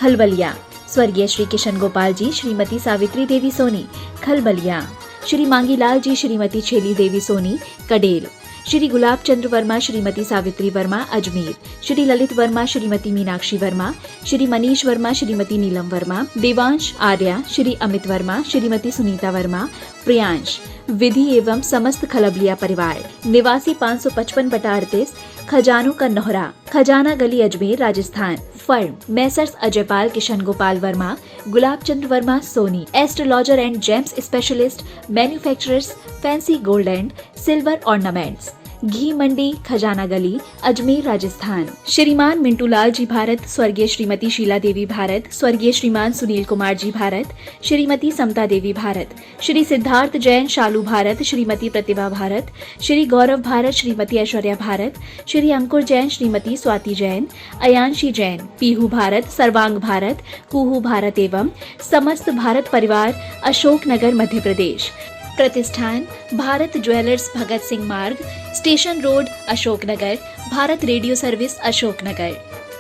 खलबलिया। स्वर्गीय श्री किशन गोपाल जी, श्रीमती सावित्री देवी सोनी, खलबलिया। श्री मांगीलाल जी, श्रीमती छेली देवी सोनी, कडेल। श्री गुलाब चंद्र वर्मा, श्रीमती सावित्री वर्मा, अजमेर। श्री ललित वर्मा, श्रीमती मीनाक्षी वर्मा। श्री मनीष वर्मा, श्रीमती नीलम वर्मा। देवांश आर्या, श्री अमित वर्मा, श्रीमती सुनीता वर्मा, प्रियांश। विधि एवं समस्त खलबलिया परिवार। निवासी 555/38, खजानों का नोहरा, Khajana Gali, Ajmer, Rajasthan. Firm messrs Ajaypal Kishan Gopal Verma, Gulab Chandra Verma Soni, astrologer and gems specialist, manufacturers, fancy gold and silver ornaments. Ghee Mandi, Khajana Gali, Ajmer, Rajasthan. श्रीमान मिंटू लाल जी भारत, स्वर्गीय श्रीमती शीला देवी भारत, स्वर्गीय श्रीमान सुनील कुमार जी भारत, श्रीमती समता देवी भारत। श्री सिद्धार्थ जैन, शालू भारत, श्रीमती प्रतिभा भारत, श्री गौरव भारत, श्रीमती ऐश्वर्या भारत, श्री अंकुर जैन, श्रीमती स्वाति जैन, अयांशी जैन, पीहू भारत, सर्वांग भारत, कुहू भारत एवं समस्त भारत परिवार, अशोकनगर, मध्य प्रदेश। प्रतिष्ठान भारत ज्वेलर्स, भगत सिंह मार्ग, station road, Ashoknagar. Bharat radio service, Ashoknagar.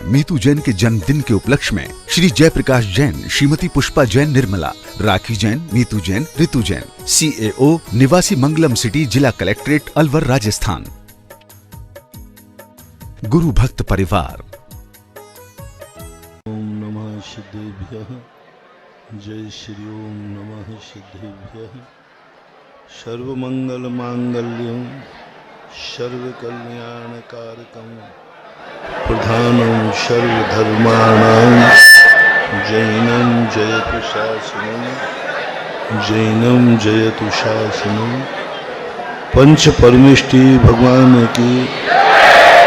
Meetu Jain के जन्मदिन के उपलक्ष्य में श्री जयप्रकाश जैन, श्रीमती पुष्पा जैन, निर्मला, राखी जैन, मीतू जैन, ऋतु जैन, CAO, निवासी मंगलम सिटी, जिला कलेक्ट्रेट, अलवर, राजस्थान। गुरु भक्त परिवार। ओम नमः सिद्धेभ्यः। जय श्री ओम नमः सिद्धेभ्यः। सर्वमंगल मांगल्यं सर्वकल्याणकारकं प्रधानं सर्वधर्माणां जैनं जयतु शासनं, जैनं जयतु शासनं। पंच परमेष्टि भगवान की,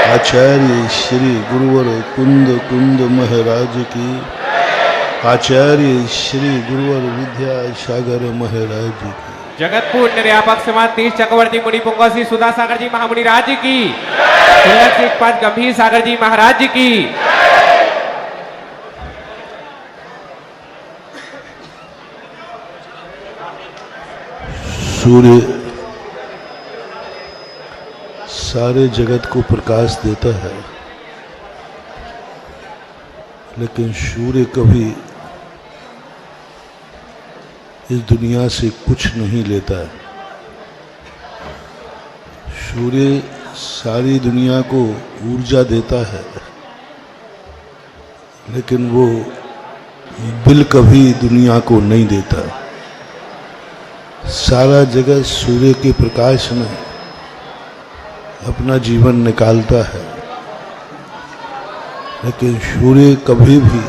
आचार्य श्री गुरुवर कुंद कुंद महाराज की, आचार्य श्री गुरुवर विद्या सागर महाराज की, जगतपुर निर्यापक समाज 30 चक्रवर्ती मुनि पुंगव श्री सुधा सागर जी महामुनि राज्य की, सुंदर सिख पद गंभीर सागर जी महाराज की। सूर्य सारे जगत को प्रकाश देता है, लेकिन सूर्य कभी इस दुनिया से कुछ नहीं लेता है। सूर्य सारी दुनिया को ऊर्जा देता है, लेकिन वो बिल कभी दुनिया को नहीं देता। सारा जगत सूर्य के प्रकाश में अपना जीवन निकालता है, लेकिन सूर्य कभी भी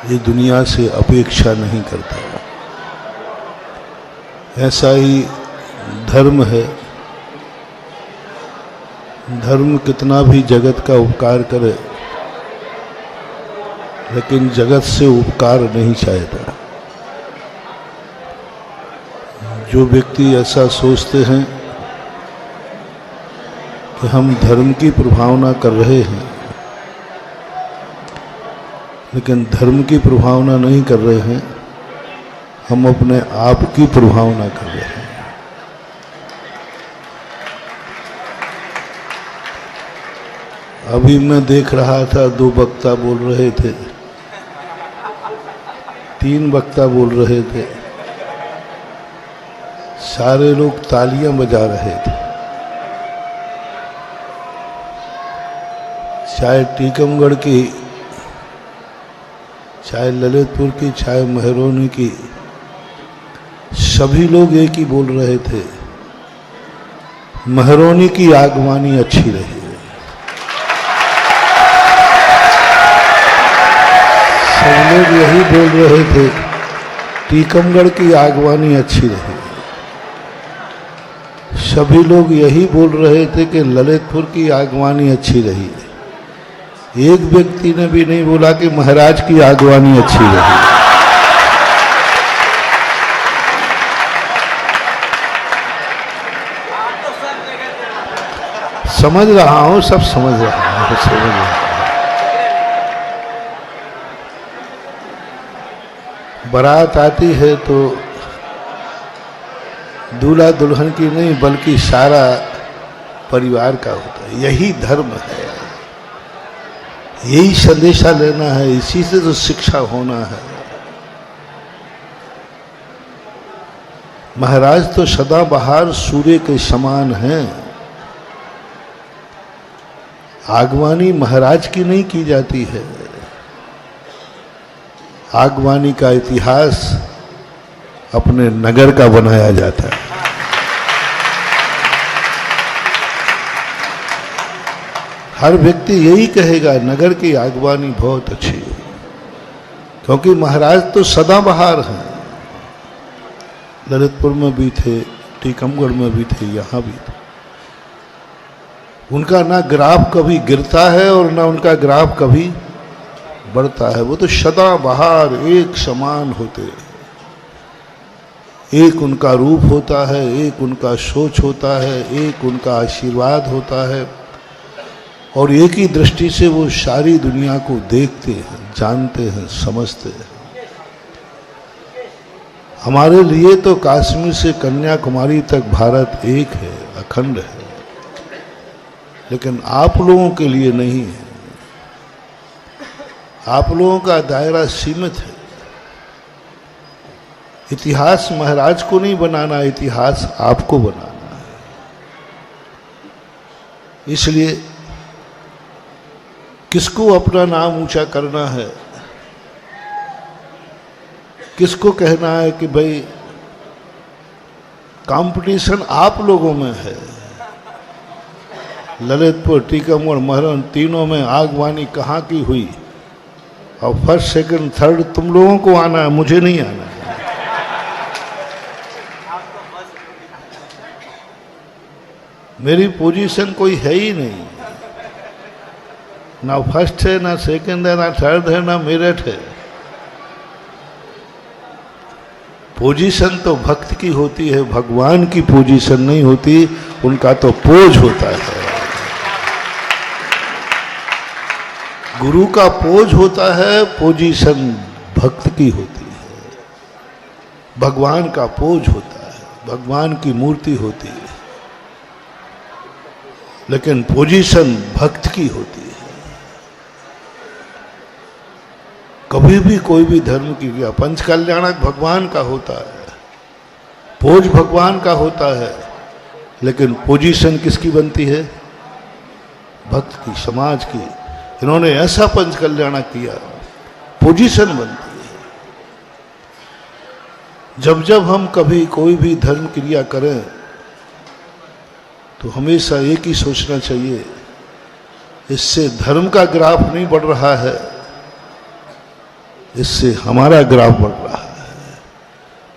ये दुनिया से अपेक्षा नहीं करता। ऐसा ही धर्म है। धर्म कितना भी जगत का उपकार करे, लेकिन जगत से उपकार नहीं चाहता। जो व्यक्ति ऐसा सोचते हैं कि हम धर्म की प्रभावना कर रहे हैं, लेकिन धर्म की प्रभावना नहीं कर रहे हैं, हम अपने आप की प्रभावना कर रहे हैं। अभी मैं देख रहा था, 2 वक्ता बोल रहे थे, 3 वक्ता बोल रहे थे, सारे लोग तालियां बजा रहे थे। चाहे टीकमगढ़ की, चाहे ललितपुर की, चाहे महरौनी की, सभी लोग एक ही बोल रहे थे, महरौनी की आगवानी अच्छी रही है। सब लोग यही बोल रहे थे, टीकमगढ़ की आगवानी अच्छी रही। सभी लोग यही बोल रहे थे कि ललितपुर की आगवानी अच्छी रही। एक व्यक्ति ने भी नहीं बोला कि महाराज की आगवानी अच्छी रही। समझ रहा हूं, सब समझ रहा हूं, समझ रहा हूं। बारात आती है तो दूल्हा दुल्हन की नहीं, बल्कि सारा परिवार का होता है। यही धर्म है, यही संदेशा लेना है, इसी से तो शिक्षा होना है। महाराज तो सदाबहार सूर्य के समान हैं। आगवानी महाराज की नहीं की जाती है। आगवानी का इतिहास अपने नगर का बनाया जाता है। हर व्यक्ति यही कहेगा नगर की आगवानी बहुत अच्छी है, क्योंकि महाराज तो सदाबहार हैं। ललितपुर में भी थे, टीकमगढ़ में भी थे, यहाँ भी थे। उनका ना ग्राफ कभी गिरता है और ना उनका ग्राफ कभी बढ़ता है। वो तो सदाबहार एक समान होते हैं। एक उनका रूप होता है, एक उनका सोच होता है, एक उनका आशीर्वाद होता है, और एक ही दृष्टि से वो सारी दुनिया को देखते हैं, जानते हैं, समझते हैं। हमारे लिए तो कश्मीर से कन्याकुमारी तक भारत एक है, अखंड है, लेकिन आप लोगों के लिए नहीं है। आप लोगों का दायरा सीमित है। इतिहास महाराज को नहीं बनाना, इतिहास आपको बनाना है। इसलिए किसको अपना नाम ऊंचा करना है, किसको कहना है कि भाई कंपटीशन आप लोगों में है। ललितपुर, टीकमगढ़, महरण तीनों में आगवानी कहाँ की हुई, और फर्स्ट सेकंड थर्ड तुम लोगों को आना है, मुझे नहीं आना है। मेरी पोजीशन कोई है ही नहीं, ना फर्स्ट है, ना सेकंड है, ना थर्ड है, ना मेरिट है। पोजीशन तो भक्त की होती है, भगवान की पोजीशन नहीं होती, उनका तो पोज होता है। गुरु का पोज होता है, पोजीशन भक्त की होती है। भगवान का पोज होता है, भगवान की मूर्ति होती है, लेकिन पोजीशन भक्त की होती है। कभी भी कोई भी धर्म की क्रिया पंच कल्याणक भगवान का होता है, पोज भगवान का होता है, लेकिन पोजीशन किसकी बनती है? भक्त की, समाज की। इन्होंने ऐसा पंच कल्याणक किया, पोजीशन बनती है। जब जब हम कभी कोई भी धर्म क्रिया करें तो हमेशा एक ही सोचना चाहिए, इससे धर्म का ग्राफ नहीं बढ़ रहा है, इससे हमारा ग्राफ बढ़ रहा है।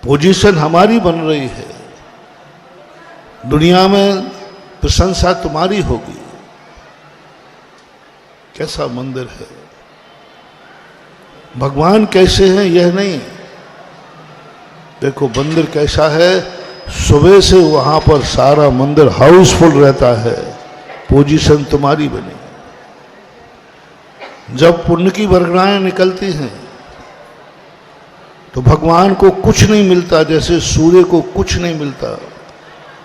पोजीशन हमारी बन रही है, दुनिया में प्रशंसा तुम्हारी होगी। कैसा मंदिर है, भगवान कैसे हैं यह नहीं, देखो मंदिर कैसा है। सुबह से वहां पर सारा मंदिर हाउसफुल रहता है, पोजीशन तुम्हारी बनी। जब पुण्य की वर्गणाएं निकलती हैं तो भगवान को कुछ नहीं मिलता, जैसे सूर्य को कुछ नहीं मिलता।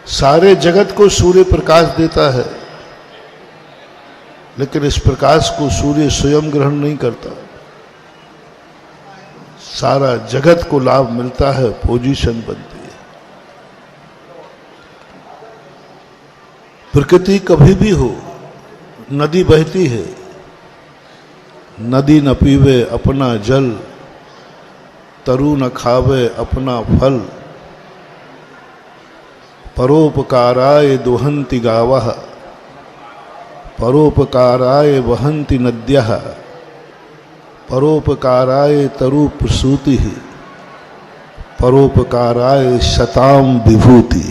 सारे जगत को सूर्य प्रकाश देता है, लेकिन इस प्रकाश को सूर्य स्वयं ग्रहण नहीं करता। सारा जगत को लाभ मिलता है, पोजीशन बनती है। प्रकृति कभी भी हो, नदी बहती है, नदी न पीवे अपना जल, तरु न खावे अपना फल, परोपकाराय दुहन्ति गावः, परोपकाराय वहन्ति नद्यः, परोपकाराय तरु प्रसूतिः, परोपकाराय शताम विभूति।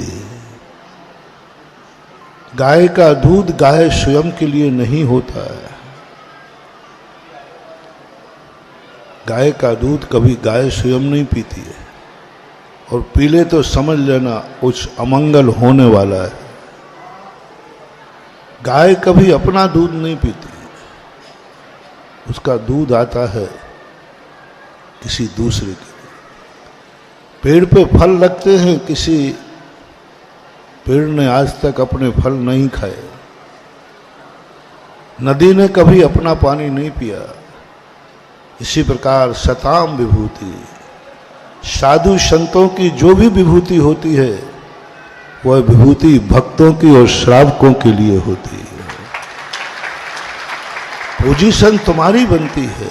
गाय का दूध गाय स्वयं के लिए नहीं होता है। गाय का दूध कभी गाय स्वयं नहीं पीती है, और पी ले तो समझ लेना कुछ अमंगल होने वाला है। गाय कभी अपना दूध नहीं पीती, उसका दूध आता है किसी दूसरे के। पेड़ पे फल लगते हैं, किसी पेड़ ने आज तक अपने फल नहीं खाए। नदी ने कभी अपना पानी नहीं पिया। इसी प्रकार सताम विभूति, साधु संतों की जो भी विभूति होती है वह विभूति भक्तों की और श्रावकों के लिए होती है। पोजीशन तुम्हारी बनती है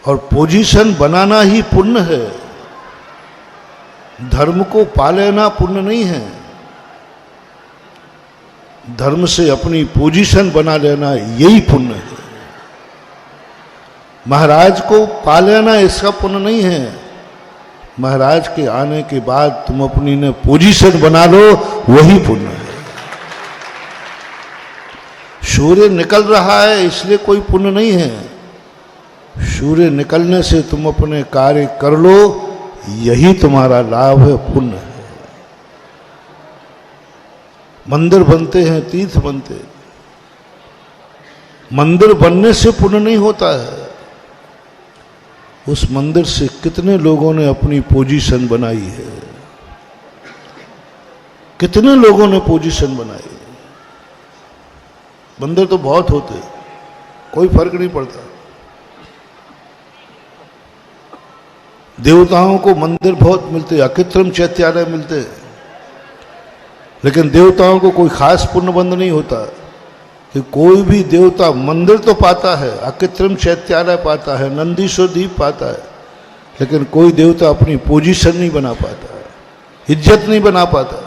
और पोजीशन बनाना ही पुण्य है। धर्म को पा लेना पुण्य नहीं है, धर्म से अपनी पोजीशन बना लेना यही पुण्य है। महाराज को पा लेना इसका पुण्य नहीं है, महाराज के आने के बाद तुम अपनी ने पोजीशन बना लो वही पुण्य है। सूर्य निकल रहा है इसलिए कोई पुण्य नहीं है, सूर्य निकलने से तुम अपने कार्य कर लो यही तुम्हारा लाभ है, पुण्य है। मंदिर बनते हैं, तीर्थ बनते हैं, मंदिर बनने से पुण्य नहीं होता है, उस मंदिर से कितने लोगों ने अपनी पोजीशन बनाई है, कितने लोगों ने पोजीशन बनाई। मंदिर तो बहुत होते, कोई फर्क नहीं पड़ता। देवताओं को मंदिर बहुत मिलते, अकृत्रिम चैत्यालय मिलते, लेकिन देवताओं को कोई खास पुण्यबंध नहीं होता कि कोई भी देवता मंदिर तो पाता है, अकृत्रिम चैत्यालय पाता है, नंदीश्वर द्वीप पाता है, लेकिन कोई देवता अपनी पोजीशन नहीं बना पाता, इज्जत नहीं बना पाता।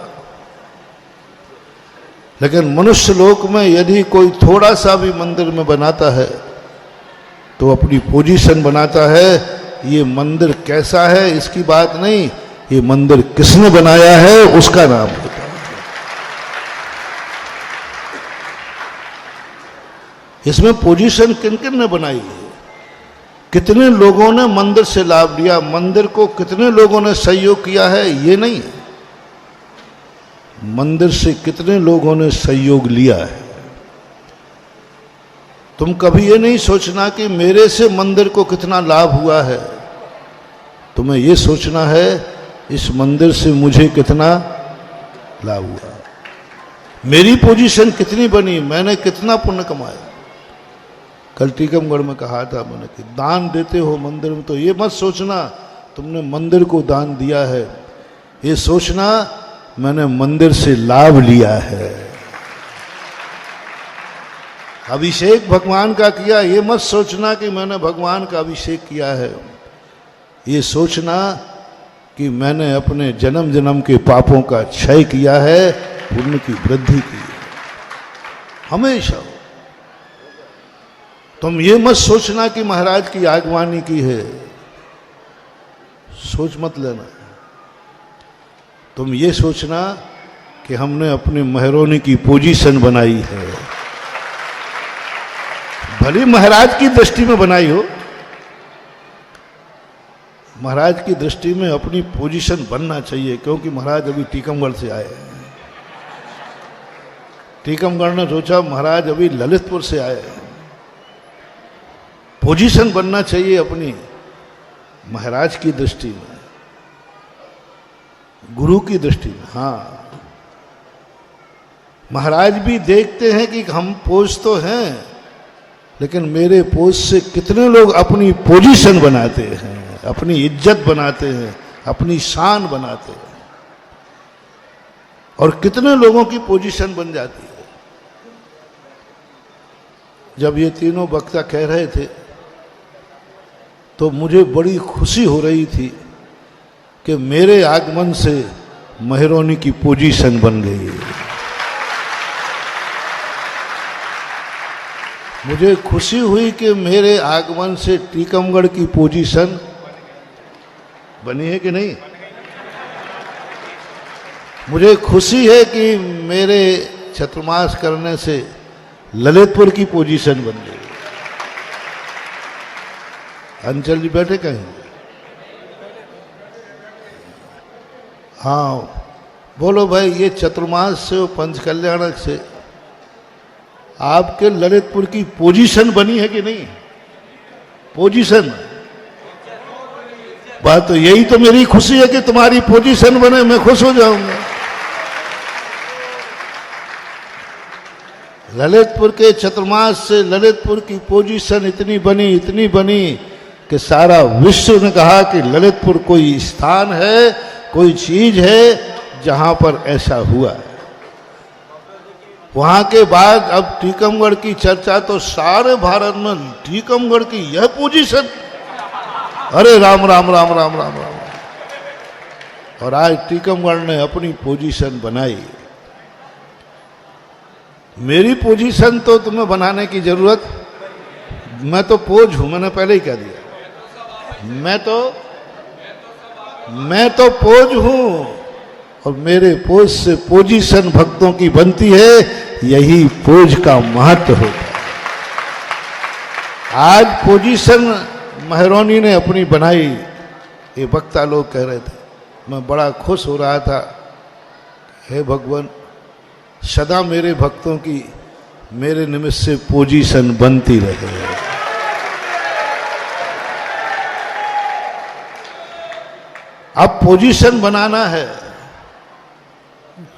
लेकिन मनुष्य लोक में यदि कोई थोड़ा सा भी मंदिर में बनाता है तो अपनी पोजीशन बनाता है। ये मंदिर कैसा है इसकी बात नहीं, ये मंदिर किसने बनाया है उसका नाम होता है। इसमें पोजीशन किन किन ने बनाई है, कितने लोगों ने मंदिर से लाभ लिया, मंदिर को कितने लोगों ने सहयोग किया है ये नहीं है, मंदिर से कितने लोगों ने सहयोग लिया है। तुम कभी ये नहीं सोचना कि मेरे से मंदिर को कितना लाभ हुआ है, तुम्हें ये सोचना है इस मंदिर से मुझे कितना लाभ हुआ, मेरी पोजीशन कितनी बनी, मैंने कितना पुण्य कमाया। कल टीकमगढ़ में कहा था मैंने कि दान देते हो मंदिर में तो ये मत सोचना तुमने मंदिर को दान दिया है, ये सोचना मैंने मंदिर से लाभ लिया है। अभिषेक भगवान का किया, ये मत सोचना कि मैंने भगवान का अभिषेक किया है, ये सोचना कि मैंने अपने जन्म जन्म के पापों का क्षय किया है, पुण्य की वृद्धि की है। हमेशा तुम ये मत सोचना कि महाराज की आगवानी की है, सोच मत लेना। तुम ये सोचना कि हमने अपने महरोनी की पोजीशन बनाई है, भली महाराज की दृष्टि में बनाई हो, महाराज की दृष्टि में अपनी पोजीशन बनना चाहिए, क्योंकि महाराज अभी टीकमगढ़ से आए हैं। टीकमगढ़ ने सोचा महाराज अभी ललितपुर से आए हैं, पोजीशन बनना चाहिए अपनी महाराज की दृष्टि में, गुरु की दृष्टि में। हाँ, महाराज भी देखते हैं कि हम पोज तो हैं, लेकिन मेरे पोज से कितने लोग अपनी पोजीशन बनाते हैं, अपनी इज्जत बनाते हैं, अपनी शान बनाते हैं, और कितने लोगों की पोजीशन बन जाती है। जब ये तीनों वक्ता कह रहे थे तो मुझे बड़ी खुशी हो रही थी कि मेरे आगमन से महरोनी की पोजीशन बन गई। मुझे खुशी हुई कि मेरे आगमन से टीकमगढ़ की पोजीशन बनी है कि नहीं। मुझे खुशी है कि मेरे चतुर्मास करने से ललितपुर की पोजीशन बन गई। अंचल जी बैठे कहीं? हाँ बोलो भाई, ये चतुर्मास से और पंचकल्याणक से आपके ललितपुर की पोजीशन बनी है कि नहीं? पोजीशन, बात तो यही तो मेरी खुशी है कि तुम्हारी पोजीशन बने, मैं खुश हो जाऊंगा। ललितपुर के चतुर्मास से ललितपुर की पोजीशन इतनी बनी कि सारा विश्व ने कहा कि ललितपुर कोई स्थान है, कोई चीज है जहां पर ऐसा हुआ है। वहां के बाद अब टीकमगढ़ की चर्चा तो सारे भारत में, टीकमगढ़ की यह पोजीशन, अरे राम राम राम राम राम राम। और आज टीकमगढ़ ने अपनी पोजीशन बनाई। मेरी पोजीशन तो तुम्हें बनाने की जरूरत, मैं तो पोज हूं, मैंने पहले ही कह दिया, मैं तो पोज हूं और मेरे पोज से पोजीशन भक्तों की बनती है। यही पोज का महत्व होता है। आज पोजीशन महरौनी ने अपनी बनाई, ये वक्ता लोग कह रहे थे, मैं बड़ा खुश हो रहा था। हे भगवान, सदा मेरे भक्तों की मेरे निमित्त से पोजीशन बनती रहे। अब पोजीशन बनाना है।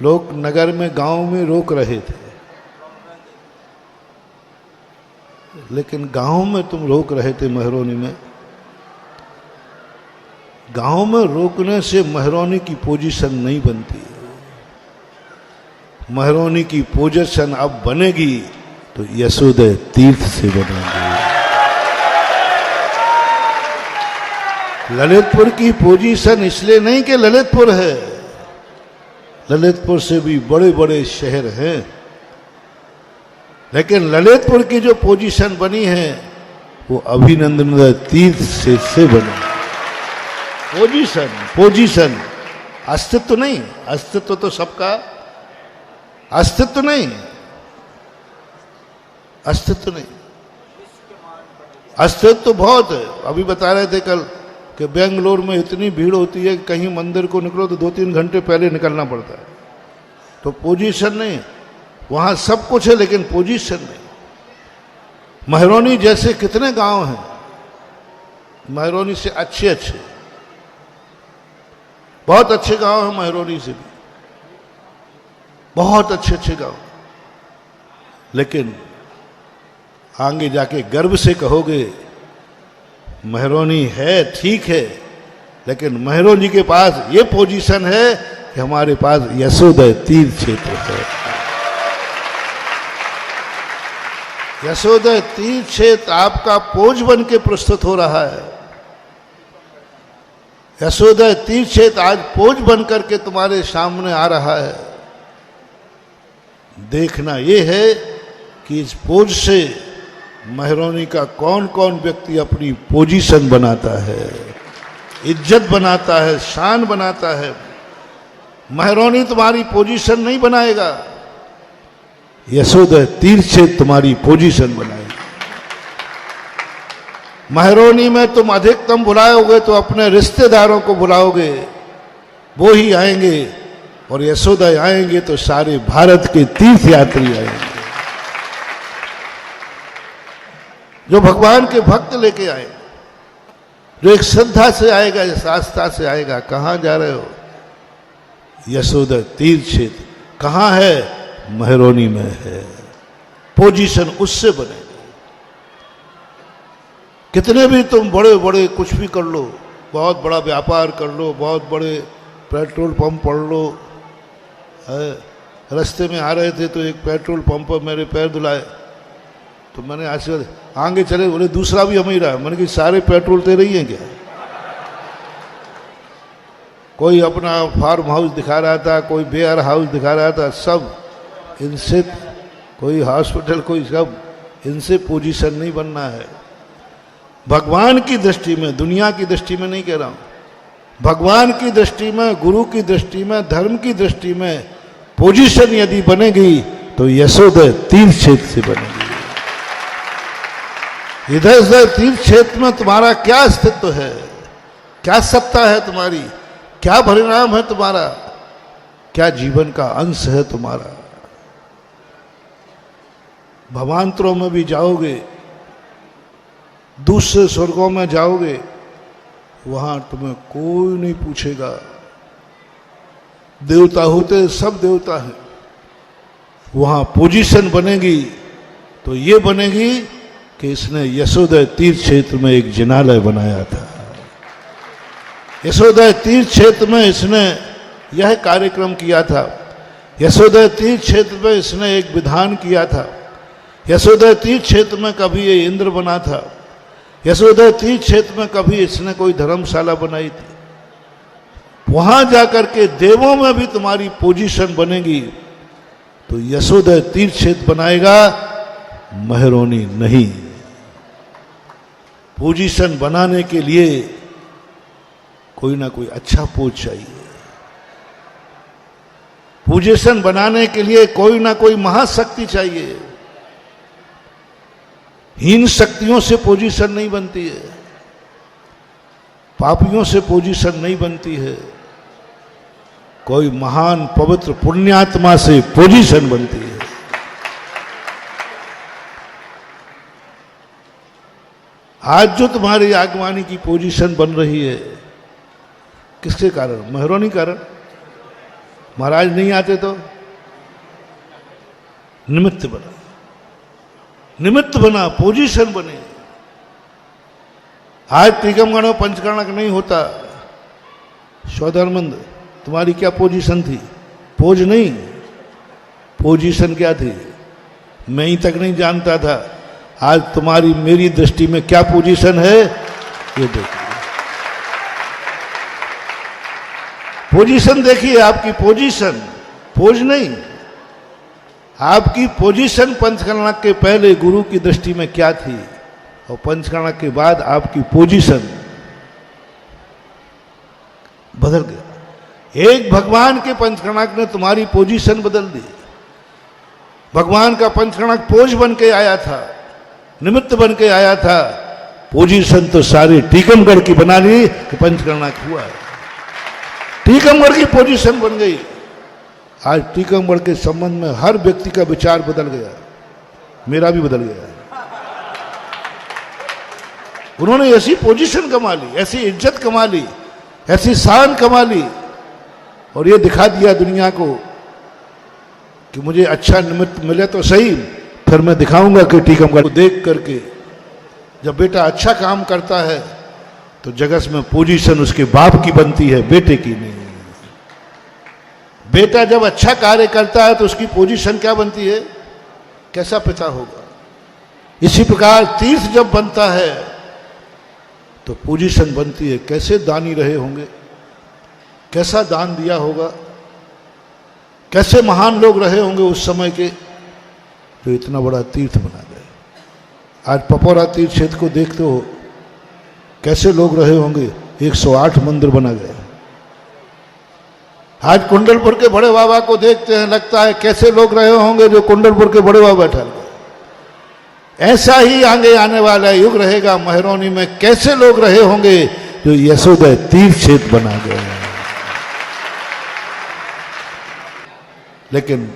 लोग नगर में, गांव में रोक रहे थे, लेकिन गांव में तुम रोक रहे थे महरौनी में। गांव में रोकने से महरौनी की पोजीशन नहीं बनती। महरौनी की पोजीशन अब बनेगी तो यशोदय तीर्थ से बनेगी। ललितपुर की पोजीशन इसलिए नहीं कि ललितपुर है, ललितपुर से भी बड़े बड़े शहर हैं, लेकिन ललितपुर की जो पोजीशन बनी है वो अभिनंदन तीर्थ से बनी। पोजीशन अस्तित्व नहीं, अस्तित्व तो सबका, अस्तित्व नहीं, अस्तित्व तो बहुत है। अभी बता रहे थे कल कि बेंगलोर में इतनी भीड़ होती है, कहीं मंदिर को निकलो तो 2-3 घंटे पहले निकलना पड़ता है। तो पोजीशन नहीं, वहां सब कुछ है लेकिन पोजीशन नहीं। महरौनी जैसे कितने गांव हैं, महरौनी से अच्छे बहुत अच्छे गांव हैं, महरौनी से भी बहुत अच्छे गांव। लेकिन आगे जाके गर्व से कहोगे महरौनी है, ठीक है, लेकिन महरौनी के पास ये पोजीशन है कि हमारे पास यशोदय तीर्थ क्षेत्र है। यशोदय तीर्थ क्षेत्र आपका पोज बन के प्रस्तुत हो रहा है। यशोदय तीर्थ क्षेत्र आज पोज बन करके तुम्हारे सामने आ रहा है। देखना यह है कि इस पोज से महरौनी का कौन कौन व्यक्ति अपनी पोजीशन बनाता है, इज्जत बनाता है, शान बनाता है। महरौनी तुम्हारी पोजीशन नहीं बनाएगा, यशोदय तीर्थ से तुम्हारी पोजीशन बनाएगी। महरौनी में तुम अधिकतम बुलाओगे तो अपने रिश्तेदारों को बुलाओगे, वो ही आएंगे, और यशोदय आएंगे तो सारे भारत के तीर्थ यात्री आएंगे, जो भगवान के भक्त लेके आए, जो एक श्रद्धा से आएगा, इस आस्था से आएगा। कहां जा रहे हो? यशोदय तीर्थ क्षेत्र कहां है? महरौनी में है। पोजीशन उससे बनेगी। कितने भी तुम बड़े बड़े कुछ भी कर लो, बहुत बड़ा व्यापार कर लो, बहुत बड़े पेट्रोल पंप पढ़ लो। रास्ते में आ रहे थे तो एक पेट्रोल पंप पर मेरे पैर धुलाए, तो मैंने आशीर्वाद, आगे चले, बोले दूसरा भी हम ही रहा। मैंने कि सारे पेट्रोल तेरे ही हैं क्या? कोई अपना फार्म हाउस दिखा रहा था, कोई वेयर हाउस दिखा रहा था, सब इनसे, कोई हॉस्पिटल, कोई सब, इनसे पोजीशन नहीं बनना है। भगवान की दृष्टि में, दुनिया की दृष्टि में नहीं कह रहा हूं, भगवान की दृष्टि में, गुरु की दृष्टि में, धर्म की दृष्टि में पोजीशन यदि बनेगी तो यशोदय तीर्थ क्षेत्र से बनेगी। इधर से तीर्थ क्षेत्र में तुम्हारा क्या अस्तित्व है, क्या सत्ता है तुम्हारी, क्या परिणाम है तुम्हारा, क्या जीवन का अंश है तुम्हारा। भवांतरों में भी जाओगे, दूसरे स्वर्गों में जाओगे, वहां तुम्हें कोई नहीं पूछेगा। देवता होते सब देवता हैं, वहां पोजीशन बनेगी तो ये बनेगी कि इसने यशोदय तीर्थ क्षेत्र में एक जिनालय बनाया था। यशोदय तीर्थ क्षेत्र में इसने यह कार्यक्रम किया था। यशोदय तीर्थ क्षेत्र में इसने एक विधान किया था। यशोदय तीर्थ क्षेत्र में कभी ये इंद्र बना था। यशोदय तीर्थ क्षेत्र में कभी इसने कोई धर्मशाला बनाई थी। वहां जाकर के देवों में भी तुम्हारी पोजीशन बनेगी तो यशोदय तीर्थ क्षेत्र बनाएगा, महरौनी नहीं। पोजीशन बनाने के लिए कोई ना कोई अच्छा पोज चाहिए। पोजीशन बनाने के लिए कोई ना कोई महाशक्ति चाहिए। हीन शक्तियों से पोजीशन नहीं बनती है, पापियों से पोजीशन नहीं बनती है, कोई महान पवित्र पुण्यात्मा से पोजीशन बनती है। आज जो तुम्हारी आगवानी की पोजीशन बन रही है, किसके कारण? महरौनी कारण। महाराज नहीं आते तो निमित्त बना, निमित्त बना, पोजीशन बने। आज टीकमगढ़ में पंचकर्णक नहीं होता। सौधर्मंद, तुम्हारी क्या पोजीशन थी? पोज नहीं, पोजीशन क्या थी मैं ही तक नहीं जानता था। आज तुम्हारी मेरी दृष्टि में क्या पोजीशन है ये देखिए। पोजीशन देखिए, आपकी पोजीशन, पोज नहीं, आपकी पोजीशन पंचकर्णक के पहले गुरु की दृष्टि में क्या थी और पंचकर्णक के बाद आपकी पोजीशन बदल गया। एक भगवान के पंचकर्णक ने तुम्हारी पोजीशन बदल दी। भगवान का पंचकर्णक पोज बन के आया था, निमित्त बन के आया था। पोजीशन तो सारी टीकमगढ़ की बना ली कि पंचकर्णक हुआ है। टीकमगढ़ की पोजीशन बन गई। आज टीकमगढ़ के संबंध में हर व्यक्ति का विचार बदल गया, मेरा भी बदल गया। उन्होंने ऐसी पोजीशन कमा ली, ऐसी इज्जत कमा ली, ऐसी शान कमा ली और ये दिखा दिया दुनिया को कि मुझे अच्छा निमित्त मिले तो सही, फिर मैं दिखाऊंगा कि टीकमगढ़ को देख करके जब बेटा अच्छा काम करता है तो जगत में पोजीशन उसके बाप की बनती है, बेटे की नहीं। बेटा जब अच्छा कार्य करता है तो उसकी पोजीशन क्या बनती है? कैसा पिता होगा। इसी प्रकार तीर्थ जब बनता है तो पोजीशन बनती है, कैसे दानी रहे होंगे, कैसा दान दिया होगा, कैसे महान लोग रहे होंगे उस समय के जो इतना बड़ा तीर्थ बना गए। आज पपौरा तीर्थ क्षेत्र को देखते हो, कैसे लोग रहे होंगे, 108 मंदिर बना गए। आज कुंडलपुर के बड़े बाबा को देखते हैं, लगता है कैसे लोग रहे होंगे जो कुंडलपुर के बड़े बाबा ठहर गए। ऐसा ही आगे आने वाला युग रहेगा महरौनी में, कैसे लोग रहे होंगे जो यशोदय तीर्थ क्षेत्र बना गए। लेकिन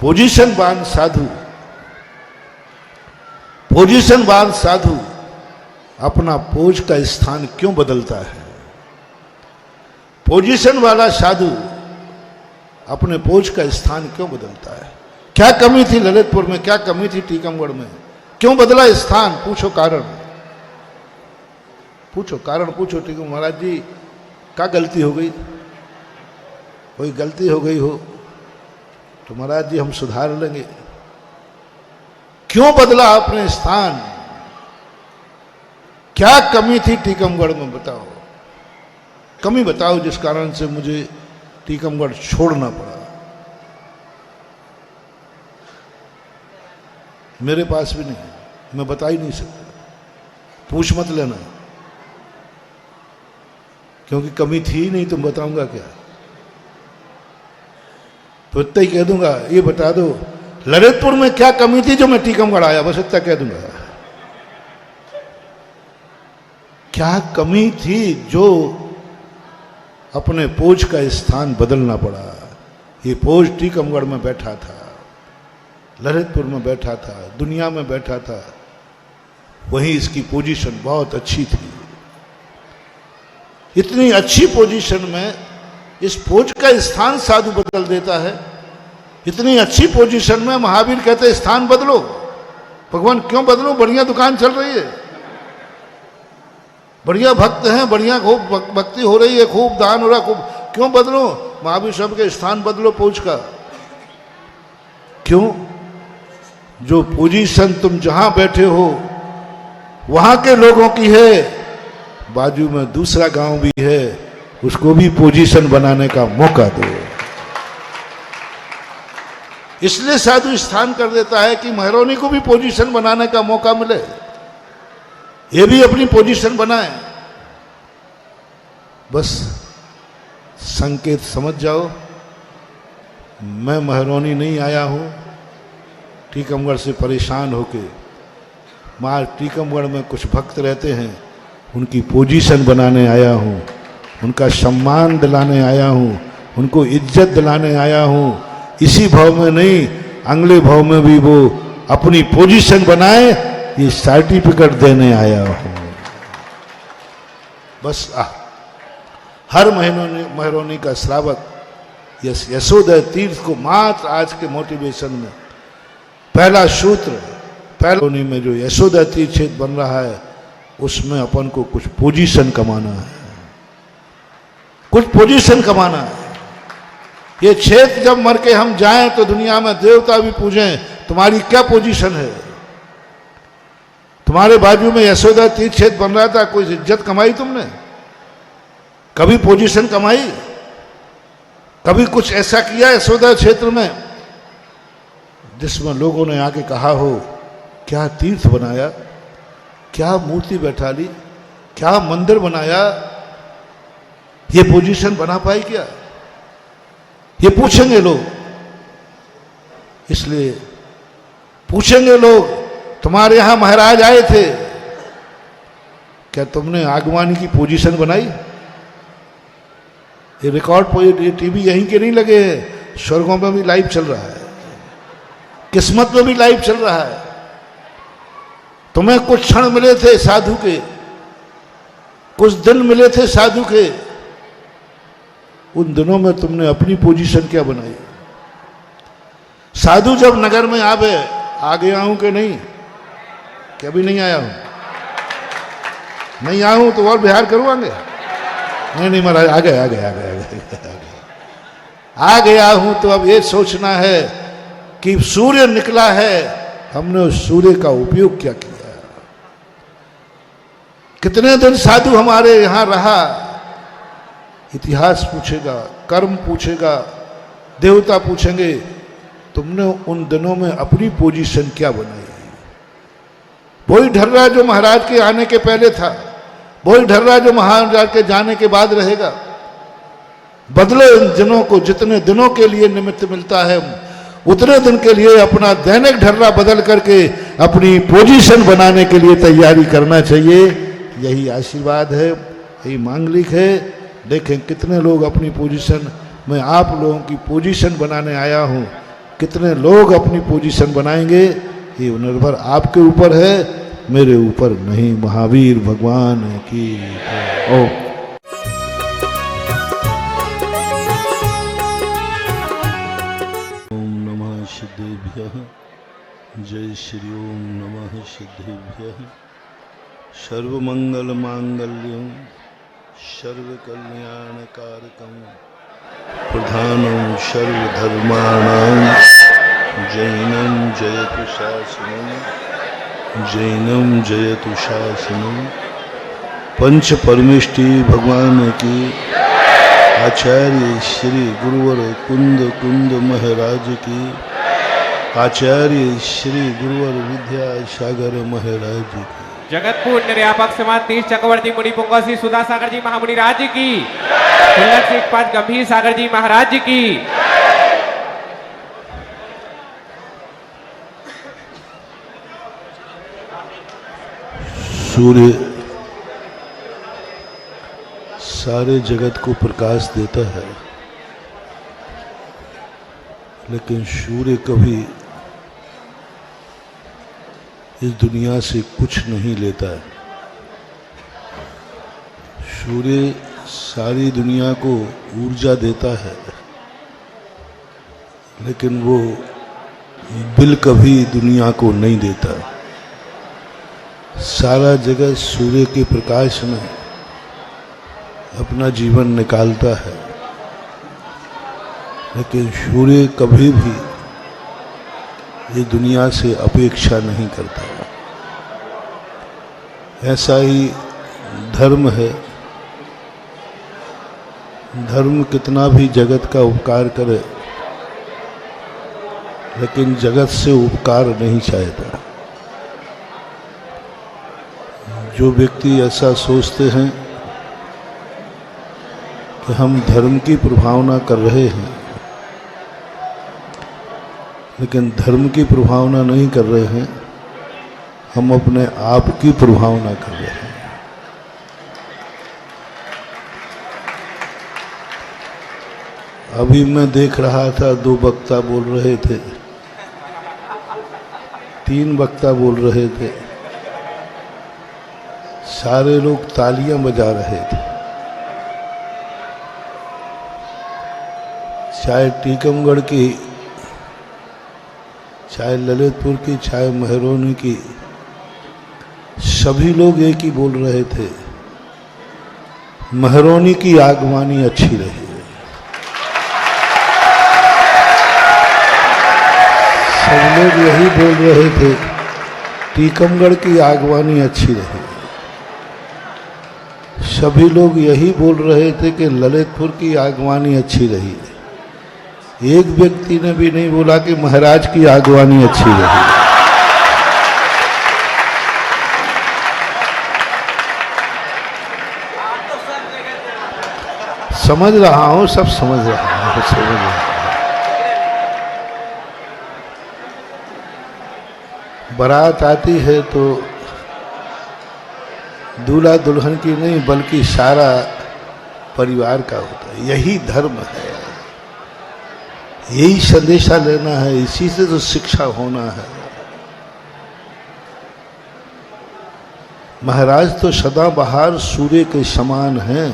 पोजीशनवान साधु, पोजीशनवान साधु अपना पोज का स्थान क्यों बदलता है? पोजीशन वाला साधु अपने पोज का स्थान क्यों बदलता है? क्या कमी थी ललितपुर में, क्या कमी थी टीकमगढ़ में, क्यों बदला स्थान? पूछो कारण, पूछो कारण, पूछो। टीकम महाराज जी क्या गलती हो गई? कोई गलती हो गई हो तो महाराज जी हम सुधार लेंगे। क्यों बदला आपने स्थान? क्या कमी थी टीकमगढ़ में? बताओ, कमी बताओ जिस कारण से मुझे टीकमगढ़ छोड़ना पड़ा। मेरे पास भी नहीं, मैं बता ही नहीं सकता, पूछ मत लेना, क्योंकि कमी थी ही नहीं। तुम बताऊंगा क्या? तो इतना ही कह दूंगा, ये बता दो ललितपुर में क्या कमी थी जो मैं टीकमगढ़ आया, बस इतना कह दूंगा। क्या कमी थी जो अपने पोज का स्थान बदलना पड़ा? ये पोज टीकमगढ़ में बैठा था, ललितपुर में बैठा था, दुनिया में बैठा था, वहीं इसकी पोजीशन बहुत अच्छी थी। इतनी अच्छी पोजीशन में इस पोज का स्थान साधु बदल देता है। इतनी अच्छी पोजीशन में महावीर कहते स्थान बदलो। भगवान क्यों बदलो, बढ़िया दुकान चल रही है, बढ़िया भक्त हैं, बढ़िया खूब भक्ति हो रही है, खूब दान हो रहा, खूब, क्यों बदलो? महावीर सब के स्थान बदलो पहुंच का। क्यों? जो पोजीशन तुम जहां बैठे हो वहां के लोगों की है, बाजू में दूसरा गांव भी है, उसको भी पोजीशन बनाने का मौका दो। इसलिए साधु स्थान कर देता है कि महरौनी को भी पोजीशन बनाने का मौका मिले, ये भी अपनी पोजीशन बनाए। बस संकेत समझ जाओ, मैं महरौनी नहीं आया हूं टीकमगढ़ से परेशान होके। मां टीकमगढ़ में कुछ भक्त रहते हैं, उनकी पोजीशन बनाने आया हूं, उनका सम्मान दिलाने आया हूं, उनको इज्जत दिलाने आया हूं। इसी भाव में नहीं, अगले भाव में भी वो अपनी पोजीशन बनाए, ये सर्टिफिकेट देने आया हूं। बस हर महरौनी का श्रावक यशोदय तीर्थ को मात्र आज के मोटिवेशन में पहला सूत्र, पहले में जो यशोदय तीर्थ क्षेत्र बन रहा है, उसमें अपन को कुछ पोजीशन कमाना है, कुछ पोजीशन कमाना है। ये क्षेत्र जब मर के हम जाएं तो दुनिया में देवता भी पूजें, तुम्हारी क्या पोजीशन है? तुम्हारे बाजू में यशोदा तीर्थ क्षेत्र बन रहा था, कोई इज्जत कमाई तुमने? कभी पोजीशन कमाई? कभी कुछ ऐसा किया यशोदा क्षेत्र में जिसमें लोगों ने आके कहा हो क्या तीर्थ बनाया, क्या मूर्ति बैठा ली, क्या मंदिर बनाया? ये पोजीशन बना पाई क्या? ये पूछेंगे लोग। इसलिए पूछेंगे लोग, तुम्हारे यहां महाराज आए थे, क्या तुमने आगवानी की पोजीशन बनाई? ये रिकॉर्ड, ये टीवी यहीं के नहीं लगे हैं, स्वर्गों में भी लाइव चल रहा है, किस्मत में भी लाइव चल रहा है। तुम्हें कुछ क्षण मिले थे साधु के, कुछ दिन मिले थे साधु के, उन दिनों में तुमने अपनी पोजीशन क्या बनाई? साधु जब नगर में आवे, आ गया हूं कि नहीं, क्या भी नहीं आया हूं, नहीं आया हूं तो और बिहार करूंगे? नहीं महाराज, आ गए आ गए आ गए आ गए आ गया हूं। तो अब ये सोचना है कि सूर्य निकला है, हमने उस सूर्य का उपयोग क्या किया? कितने दिन साधु हमारे यहां रहा? इतिहास पूछेगा, कर्म पूछेगा, देवता पूछेंगे, तुमने उन दिनों में अपनी पोजीशन क्या बनाई? वही ढर्रा जो महाराज के आने के पहले था, वही ढर्रा जो महाराज के जाने के बाद रहेगा। बदले उन दिनों को, जितने दिनों के लिए निमित्त मिलता है, उतने दिन के लिए अपना दैनिक ढर्रा बदल करके अपनी पोजीशन बनाने के लिए तैयारी करना चाहिए। यही आशीर्वाद है, यही मांगलिक है। देखें कितने लोग अपनी पोजीशन, मैं आप लोगों की पोजीशन बनाने आया हूं, कितने लोग अपनी पोजीशन बनाएंगे ये निर्भर आपके ऊपर है, मेरे ऊपर नहीं। महावीर भगवान की ओम। ओम नमः सिद्धेभ्यः, जय श्री ओम नमः सिद्धेभ्यः। सर्वमंगल मांगल्यं सर्वकल्याणकारकं प्रधानं सर्वधर्माणां जैनं जयतु शासनं, जैनं जयतु शासनं। पंच परमेष्टि भगवान की, आचार्य श्री गुरुवर कुंद कुंद महाराज की, आचार्य श्री गुरुवर विद्यासागर महाराज की, जगतपुर निर्यापक समाज तीर्थ चक्रवर्ती मुनि पुंगव श्री सुधा सागर जी महामुनि राज की, सुल्लक सिख पाद गंभीर सागर जी महाराज की। सूर्य सारे जगत को प्रकाश देता है, लेकिन सूर्य कभी इस दुनिया से कुछ नहीं लेता है। सूर्य सारी दुनिया को ऊर्जा देता है, लेकिन वो बिल कभी दुनिया को नहीं देता। सारा जगत सूर्य के प्रकाश में अपना जीवन निकालता है, लेकिन सूर्य कभी भी ये दुनिया से अपेक्षा नहीं करता। ऐसा ही धर्म है। धर्म कितना भी जगत का उपकार करे, लेकिन जगत से उपकार नहीं चाहता। जो व्यक्ति ऐसा सोचते हैं कि हम धर्म की प्रभावना कर रहे हैं, लेकिन धर्म की प्रभावना नहीं कर रहे हैं, हम अपने आप की प्रभावना कर रहे हैं। अभी मैं देख रहा था, 2 वक्ता बोल रहे थे, 3 वक्ता बोल रहे थे, सारे लोग तालियां बजा रहे थे। चाहे टीकमगढ़ की, चाहे ललितपुर की, चाहे महरौनी की, सभी लोग एक ही बोल रहे थे, महरौनी की आगवानी अच्छी रही। सब लोग यही बोल रहे थे, टीकमगढ़ की आगवानी अच्छी रही। सभी लोग यही बोल रहे थे कि ललितपुर की आगवानी अच्छी रही। एक व्यक्ति ने भी नहीं बोला कि महाराज की आगवानी अच्छी रही। समझ रहा हूं, सब समझ रहा हूं, समझ रहा हूं। बारात आती है तो दूल्हा दुल्हन की नहीं, बल्कि सारा परिवार का होता है। यही धर्म है, यही संदेशा लेना है, इसी से तो शिक्षा होना है। महाराज तो सदाबहार सूर्य के समान हैं।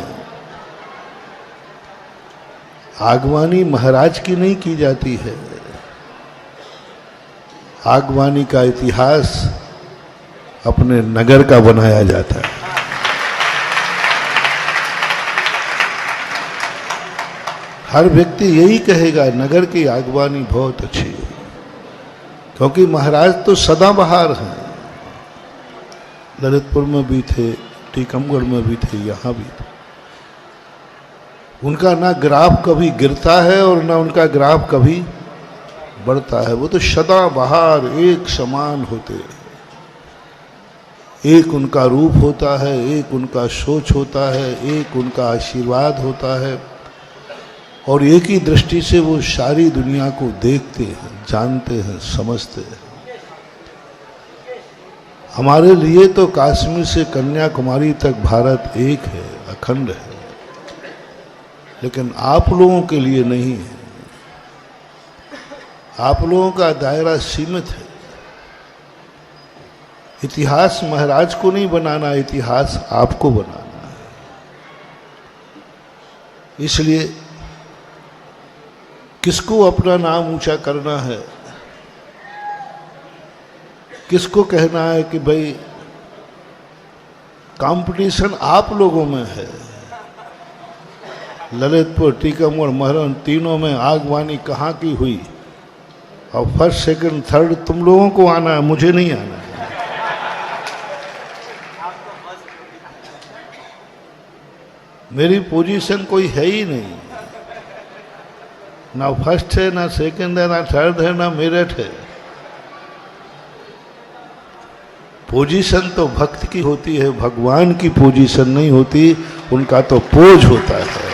आगवानी महाराज की नहीं की जाती है। आगवानी का इतिहास अपने नगर का बनाया जाता है। हर व्यक्ति यही कहेगा, नगर की आगवानी बहुत अच्छी है, क्योंकि महाराज तो सदाबहार हैं। ललितपुर में भी थे, टीकमगढ़ में भी थे, यहाँ भी थे। उनका ना ग्राफ कभी गिरता है और ना उनका ग्राफ कभी बढ़ता है। वो तो सदाबहार एक समान होते हैं। एक उनका रूप होता है, एक उनका सोच होता है, एक उनका आशीर्वाद होता है, और एक ही दृष्टि से वो सारी दुनिया को देखते हैं, जानते हैं, समझते हैं। हमारे लिए तो कश्मीर से कन्याकुमारी तक भारत एक है, अखंड है, लेकिन आप लोगों के लिए नहीं है। आप लोगों का दायरा सीमित है। इतिहास महाराज को नहीं बनाना, इतिहास आपको बनाना है। इसलिए किसको अपना नाम ऊंचा करना है, किसको कहना है कि भाई कंपटीशन आप लोगों में है। ललितपुर, टीकमगढ़, महरौनी तीनों में आगवानी कहाँ की हुई, और फर्स्ट सेकंड थर्ड तुम लोगों को आना है, मुझे नहीं आना है। मेरी पोजीशन कोई है ही नहीं, ना फर्स्ट है, ना सेकंड है, ना थर्ड है, ना मेरिट है। पोजीशन तो भक्त की होती है, भगवान की पोजीशन नहीं होती, उनका तो पोज होता है।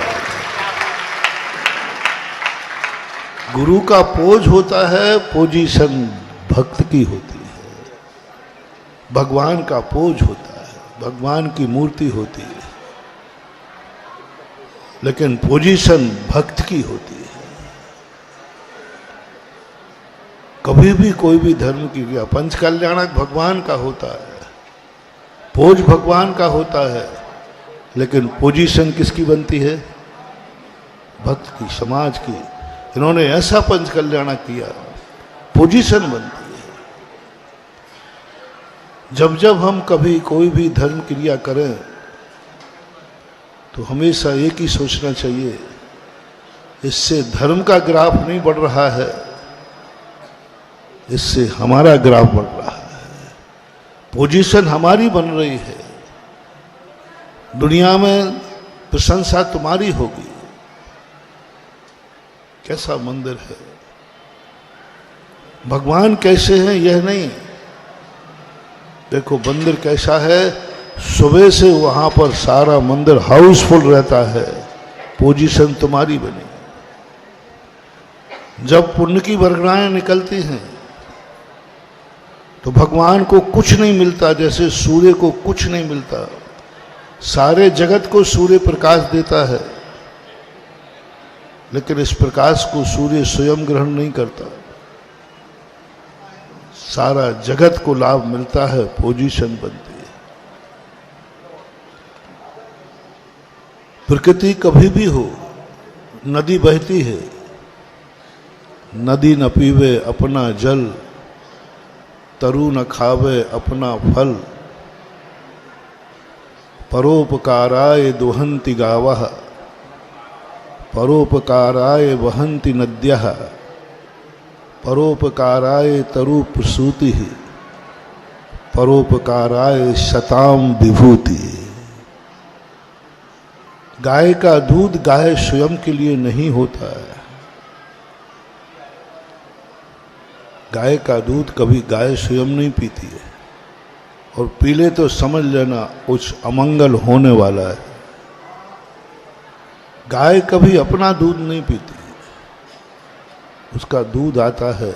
गुरु का पोज होता है, पोजीशन भक्त की होती है। भगवान का पोज होता है, भगवान की मूर्ति होती है, लेकिन पोजीशन भक्त की होती है। कभी भी कोई भी धर्म की क्रिया पंच कल्याणक भगवान का होता है, पोज भगवान का होता है, लेकिन पोजीशन किसकी बनती है? भक्त की, समाज की। इन्होंने ऐसा पंच कल्याण किया, पोजीशन बनती है। जब जब हम कभी कोई भी धर्म क्रिया करें तो हमेशा एक ही सोचना चाहिए, इससे धर्म का ग्राफ नहीं बढ़ रहा है, इससे हमारा ग्राफ बढ़ रहा है, पोजीशन हमारी बन रही है, दुनिया में प्रशंसा तुम्हारी होगी। कैसा मंदिर है, भगवान कैसे हैं यह नहीं, देखो मंदिर कैसा है, सुबह से वहां पर सारा मंदिर हाउसफुल रहता है, पोजीशन तुम्हारी बनी। जब पुण्य की वर्गणाएं निकलती हैं तो भगवान को कुछ नहीं मिलता, जैसे सूर्य को कुछ नहीं मिलता, सारे जगत को सूर्य प्रकाश देता है, लेकिन इस प्रकाश को सूर्य स्वयं ग्रहण नहीं करता, सारा जगत को लाभ मिलता है, पोजीशन बनती है। प्रकृति कभी भी हो, नदी बहती है, नदी न पीवे अपना जल, तरु न खावे अपना फल, परोपकाराय दुहन्ति गावः, परोपकाराय वहन्ति नद्यः, परोपकाराय तरु प्रसूति, परोपकाराय शताम विभूति। गाय का दूध गाय स्वयं के लिए नहीं होता है, गाय का दूध कभी गाय स्वयं नहीं पीती है, और पी ले तो समझ लेना कुछ अमंगल होने वाला है। गाय कभी अपना दूध नहीं पीती, उसका दूध आता है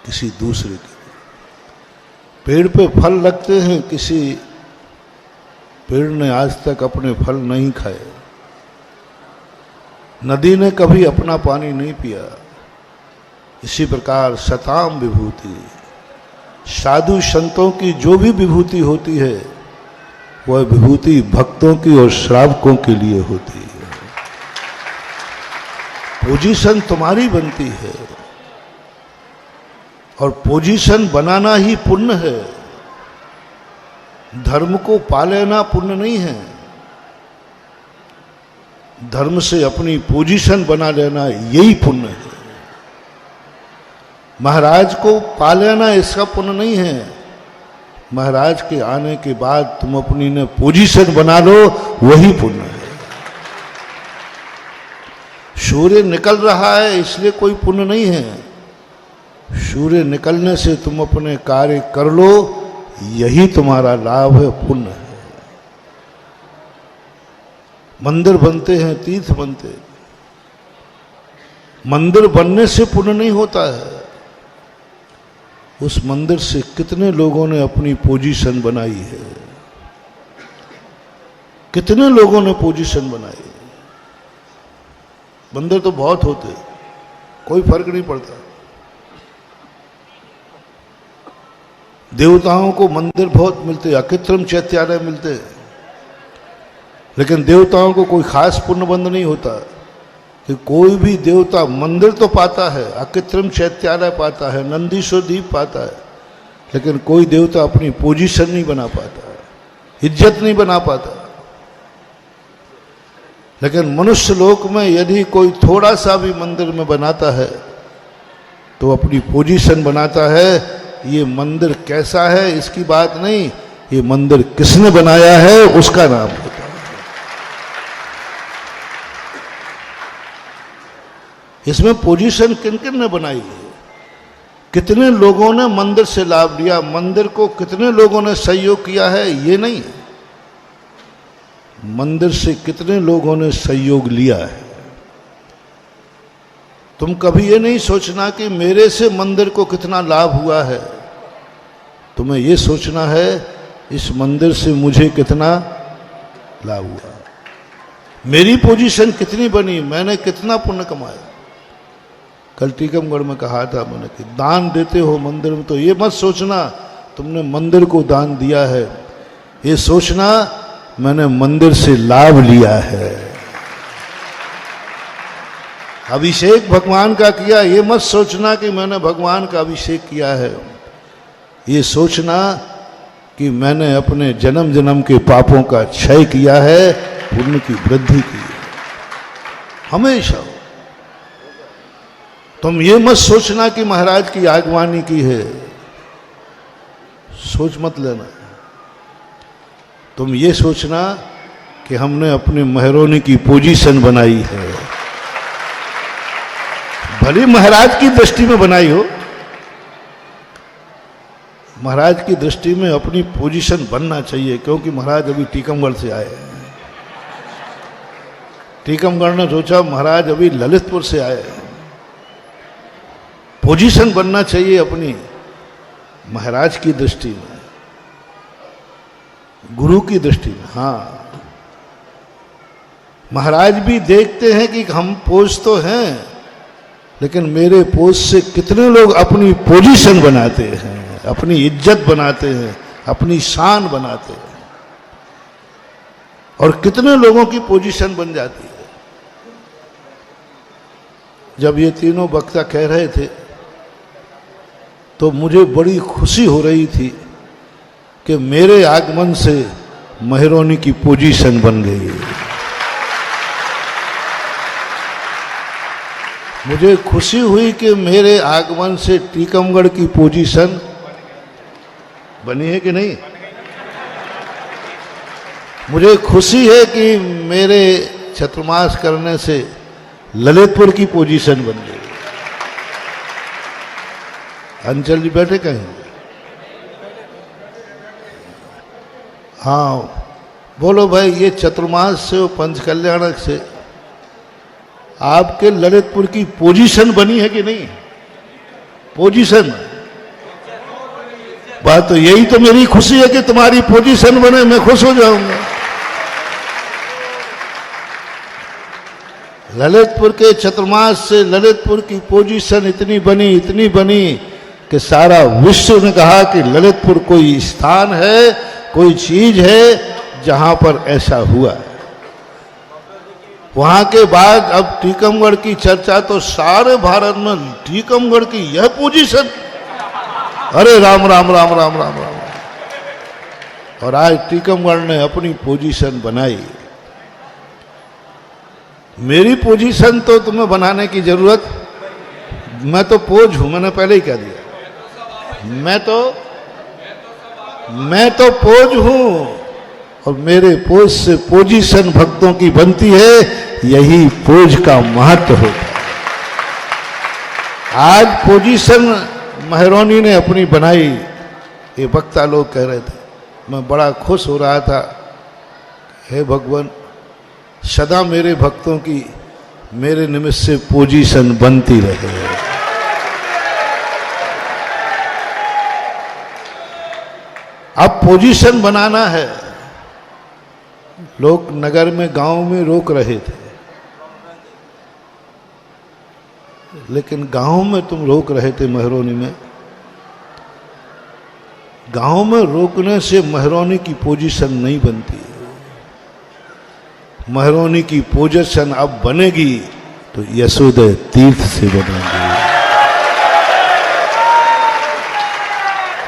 किसी दूसरे के। पेड़ पे फल लगते हैं, किसी पेड़ ने आज तक अपने फल नहीं खाए, नदी ने कभी अपना पानी नहीं पिया। इसी प्रकार शताम विभूति, साधु संतों की जो भी विभूति होती है वह विभूति भक्तों की और श्रावकों के लिए होती है। पोजीशन तुम्हारी बनती है, और पोजीशन बनाना ही पुण्य है, धर्म को पा लेना पुण्य नहीं है, धर्म से अपनी पोजीशन बना लेना यही पुण्य है। महाराज को पा लेना इसका पुण्य नहीं है, महाराज के आने के बाद तुम अपनी ने पोजीशन बना लो, वही पुण्य है। सूर्य निकल रहा है इसलिए कोई पुण्य नहीं है, सूर्य निकलने से तुम अपने कार्य कर लो, यही तुम्हारा लाभ है, पुण्य है। मंदिर बनते हैं, तीर्थ बनते हैं, मंदिर बनने से पुण्य नहीं होता है, उस मंदिर से कितने लोगों ने अपनी पोजीशन बनाई है, कितने लोगों ने पोजीशन बनाई। मंदिर तो बहुत होते, कोई फर्क नहीं पड़ता। देवताओं को मंदिर बहुत मिलते, अकृत्रिम चैत्यालय मिलते, लेकिन देवताओं को कोई खास पुण्यबंध नहीं होता कि कोई भी देवता मंदिर तो पाता है, अकृत्रिम चैत्यालय पाता है, नंदीश्वर दीप पाता है, लेकिन कोई देवता अपनी पोजीशन नहीं बना पाता है, इज्जत नहीं बना पाता। लेकिन मनुष्य लोक में यदि कोई थोड़ा सा भी मंदिर में बनाता है तो अपनी पोजीशन बनाता है। ये मंदिर कैसा है इसकी बात नहीं, ये मंदिर किसने बनाया है उसका नाम होता है। इसमें पोजीशन किन किन ने बनाई है, कितने लोगों ने मंदिर से लाभ लिया, मंदिर को कितने लोगों ने सहयोग किया है ये नहीं, मंदिर से कितने लोगों ने सहयोग लिया है। तुम कभी ये नहीं सोचना कि मेरे से मंदिर को कितना लाभ हुआ है, तुम्हें ये सोचना है इस मंदिर से मुझे कितना लाभ हुआ, मेरी पोजीशन कितनी बनी, मैंने कितना पुण्य कमाया। कल टीकमगढ़ में कहा था मैंने कि दान देते हो मंदिर में तो ये मत सोचना तुमने मंदिर को दान दिया है, ये सोचना मैंने मंदिर से लाभ लिया है। अभिषेक भगवान का किया, ये मत सोचना कि मैंने भगवान का अभिषेक किया है, ये सोचना कि मैंने अपने जन्म जन्म के पापों का क्षय किया है, पुण्य की वृद्धि की है। हमेशा तुम ये मत सोचना कि महाराज की आगवानी की है, सोच मत लेना। तुम ये सोचना कि हमने अपने महरोनी की पोजीशन बनाई है, भली महाराज की दृष्टि में बनाई हो, महाराज की दृष्टि में अपनी पोजीशन बनना चाहिए, क्योंकि महाराज अभी टीकमगढ़ से आए हैं। टीकमगढ़ ने सोचा महाराज अभी ललितपुर से आए हैं, पोजीशन बनना चाहिए अपनी महाराज की दृष्टि में, गुरु की दृष्टि में। हाँ, महाराज भी देखते हैं कि हम पोज तो हैं, लेकिन मेरे पोज से कितने लोग अपनी पोजीशन बनाते हैं, अपनी इज्जत बनाते हैं, अपनी शान बनाते हैं, और कितने लोगों की पोजीशन बन जाती है। जब ये तीनों वक्ता कह रहे थे तो मुझे बड़ी खुशी हो रही थी कि मेरे आगमन से महरोनी की पोजीशन बन गई। मुझे खुशी हुई कि मेरे आगमन से टीकमगढ़ की पोजीशन बनी है कि नहीं। मुझे खुशी है कि मेरे चतुर्मास करने से ललितपुर की पोजीशन बन गई। अंचल जी बैठे कहीं? हाँ बोलो भाई, ये चतुर्मास से और पंचकल्याणक से आपके ललितपुर की पोजीशन बनी है कि नहीं? पोजीशन, बात तो यही तो मेरी खुशी है कि तुम्हारी पोजीशन बने, मैं खुश हो जाऊंगा। ललितपुर के चतुर्मास से ललितपुर की पोजीशन इतनी बनी कि सारा विश्व ने कहा कि ललितपुर कोई स्थान है, कोई चीज है जहां पर ऐसा हुआ है। वहां के बाद अब टीकमगढ़ की चर्चा तो सारे भारत में, टीकमगढ़ की यह पोजीशन, अरे राम राम राम राम राम राम। और आज टीकमगढ़ ने अपनी पोजीशन बनाई। मेरी पोजीशन तो तुम्हें बनाने की जरूरत, मैं तो पोज हूं, मैंने पहले ही कह दिया, मैं तो पोज हूं, और मेरे पोज से पोजीशन भक्तों की बनती है, यही पोज का महत्व होता है। आज पोजीशन महरोनी ने अपनी बनाई, ये वक्ता लोग कह रहे थे, मैं बड़ा खुश हो रहा था। हे भगवान, सदा मेरे भक्तों की मेरे निमित्त से पोजीशन बनती रहे। अब पोजीशन बनाना है। लोग नगर में, गांव में रोक रहे थे, लेकिन गांव में तुम रोक रहे थे महरोनी में। गांव में रोकने से महरोनी की पोजीशन नहीं बनती है। महरोनी की पोजीशन अब बनेगी तो यशोदय तीर्थ से बनेगी।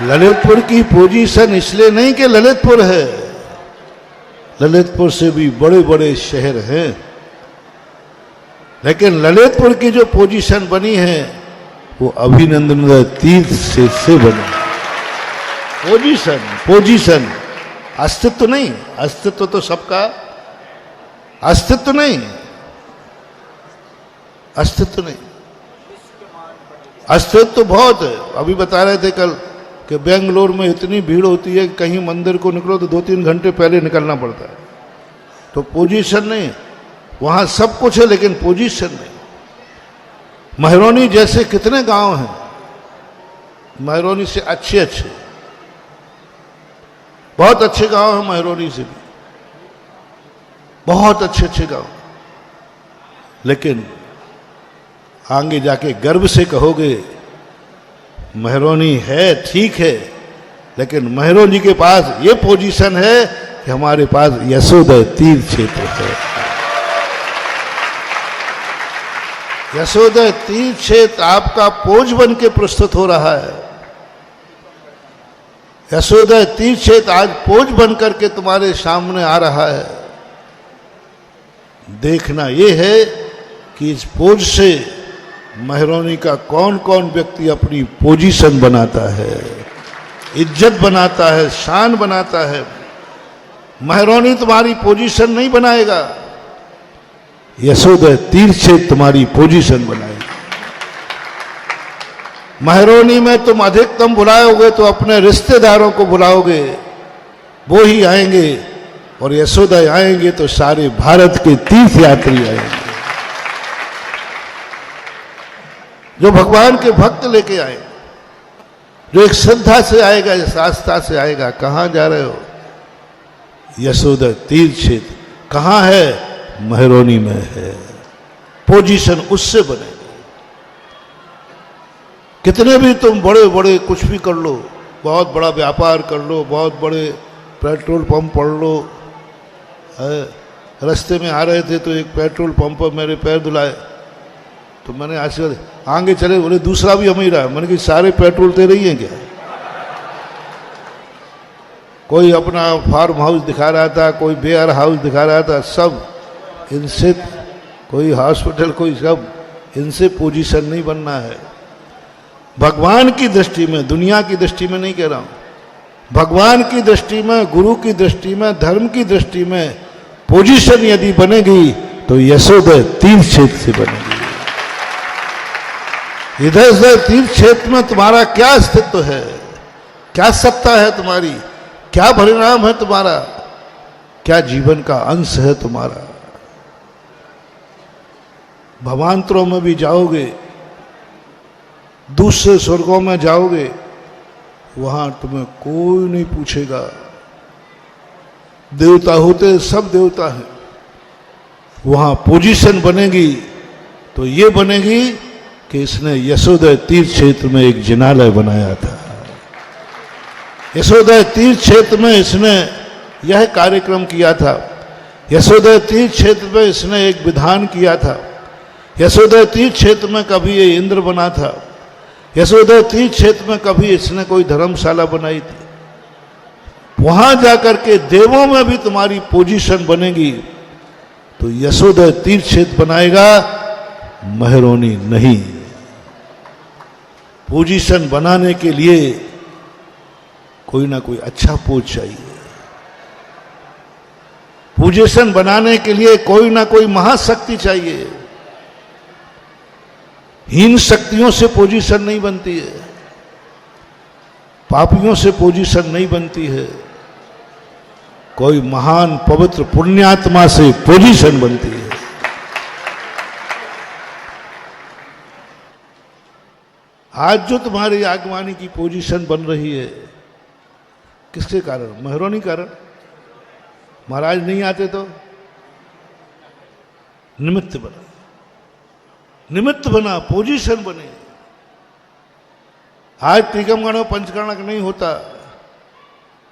ललितपुर की पोजीशन इसलिए नहीं कि ललितपुर है, ललितपुर से भी बड़े बड़े शहर हैं, लेकिन ललितपुर की जो पोजीशन बनी है वो अभिनंदन तीर्थ से बनी। पोजीशन अस्तित्व नहीं, अस्तित्व तो सबका, अस्तित्व नहीं, अस्तित्व नहीं, अस्तित्व तो बहुत है। अभी बता रहे थे कल कि बेंगलोर में इतनी भीड़ होती है, कहीं मंदिर को निकलो तो 2-3 घंटे पहले निकलना पड़ता है। तो पोजीशन नहीं, वहां सब कुछ है लेकिन पोजीशन नहीं। महरोनी जैसे कितने गांव हैं, महरोनी से अच्छे बहुत अच्छे गांव हैं, महरोनी से भी बहुत अच्छे गांव, लेकिन आगे जाके गर्व से कहोगे महरोनी है, ठीक है, लेकिन महरोनी के पास ये पोजीशन है कि हमारे पास यशोदय तीर्थ क्षेत्र है। यशोदय तीर्थ क्षेत्र आपका पोज बन के प्रस्तुत हो रहा है। यशोदय तीर्थ क्षेत्र आज पोज बन करके तुम्हारे सामने आ रहा है। देखना यह है कि इस पोज से महरौनी का कौन कौन व्यक्ति अपनी पोजीशन बनाता है, इज्जत बनाता है, शान बनाता है। महरौनी तुम्हारी पोजीशन नहीं बनाएगा, यशोदय तीर्थ क्षेत्र तुम्हारी पोजीशन बनाएगी। महरौनी में तुम अधिकतम बुलाओगे तो अपने रिश्तेदारों को बुलाओगे, वो ही आएंगे, और यशोदय आएंगे तो सारे भारत के तीर्थ यात्री आएंगे, जो भगवान के भक्त लेके आए, जो एक श्रद्धा से आएगा, इस आस्था से आएगा। कहां जा रहे हो? यशोदय तीर्थ क्षेत्र कहां है? महरौनी में है। पोजीशन उससे बनेगी। कितने भी तुम बड़े बड़े कुछ भी कर लो, बहुत बड़ा व्यापार कर लो, बहुत बड़े पेट्रोल पंप पढ़ लो। रास्ते में आ रहे थे तो एक पेट्रोल पंप पर मेरे पैर धुलाए, तो मैंने आशीर्वाद, आगे चले, बोले दूसरा भी हमें रहा। मैंने कि सारे पेट्रोल तेरे ही हैं क्या? कोई अपना फार्म हाउस दिखा रहा था, कोई वेयर हाउस दिखा रहा था, सब इनसे, कोई हॉस्पिटल, कोई सब, इनसे पोजीशन नहीं बनना है। भगवान की दृष्टि में, दुनिया की दृष्टि में नहीं कह रहा हूं, भगवान की दृष्टि में, गुरु की दृष्टि में, धर्म की दृष्टि में पोजीशन यदि बनेगी तो यशोदय तीर्थ क्षेत्र से बनेगी। इधर से तीर्थ क्षेत्र में तुम्हारा क्या अस्तित्व है, क्या सत्ता है तुम्हारी, क्या परिणाम है तुम्हारा, क्या जीवन का अंश है तुम्हारा। भवांतरों में भी जाओगे, दूसरे स्वर्गों में जाओगे, वहां तुम्हें कोई नहीं पूछेगा। देवता होते सब देवता हैं। वहां पोजीशन बनेगी तो ये बनेगी कि इसने यशोदय तीर्थ क्षेत्र में एक जिनालय बनाया था। यशोदय तीर्थ क्षेत्र में इसने यह कार्यक्रम किया था। यशोदय तीर्थ क्षेत्र में इसने एक विधान किया था। यशोदय तीर्थ क्षेत्र में कभी ये इंद्र बना था। यशोदय तीर्थ क्षेत्र में कभी इसने कोई धर्मशाला बनाई थी। वहां जाकर के देवों में भी तुम्हारी पोजीशन बनेगी तो यशोदय तीर्थ क्षेत्र बनाएगा, महरौनी नहीं। पोजीशन बनाने के लिए कोई ना कोई अच्छा पोज चाहिए। पोजीशन बनाने के लिए कोई ना कोई महाशक्ति चाहिए। हीन शक्तियों से पोजीशन नहीं बनती है, पापियों से पोजीशन नहीं बनती है, कोई महान पवित्र पुण्यात्मा से पोजीशन बनती है। आज जो तुम्हारी आगवानी की पोजीशन बन रही है, किसके कारण? महरौनी कारण। महाराज नहीं आते तो निमित्त बना, निमित्त बना, पोजीशन बने। आज टीकमगढ़ में पंचकर्णक नहीं होता।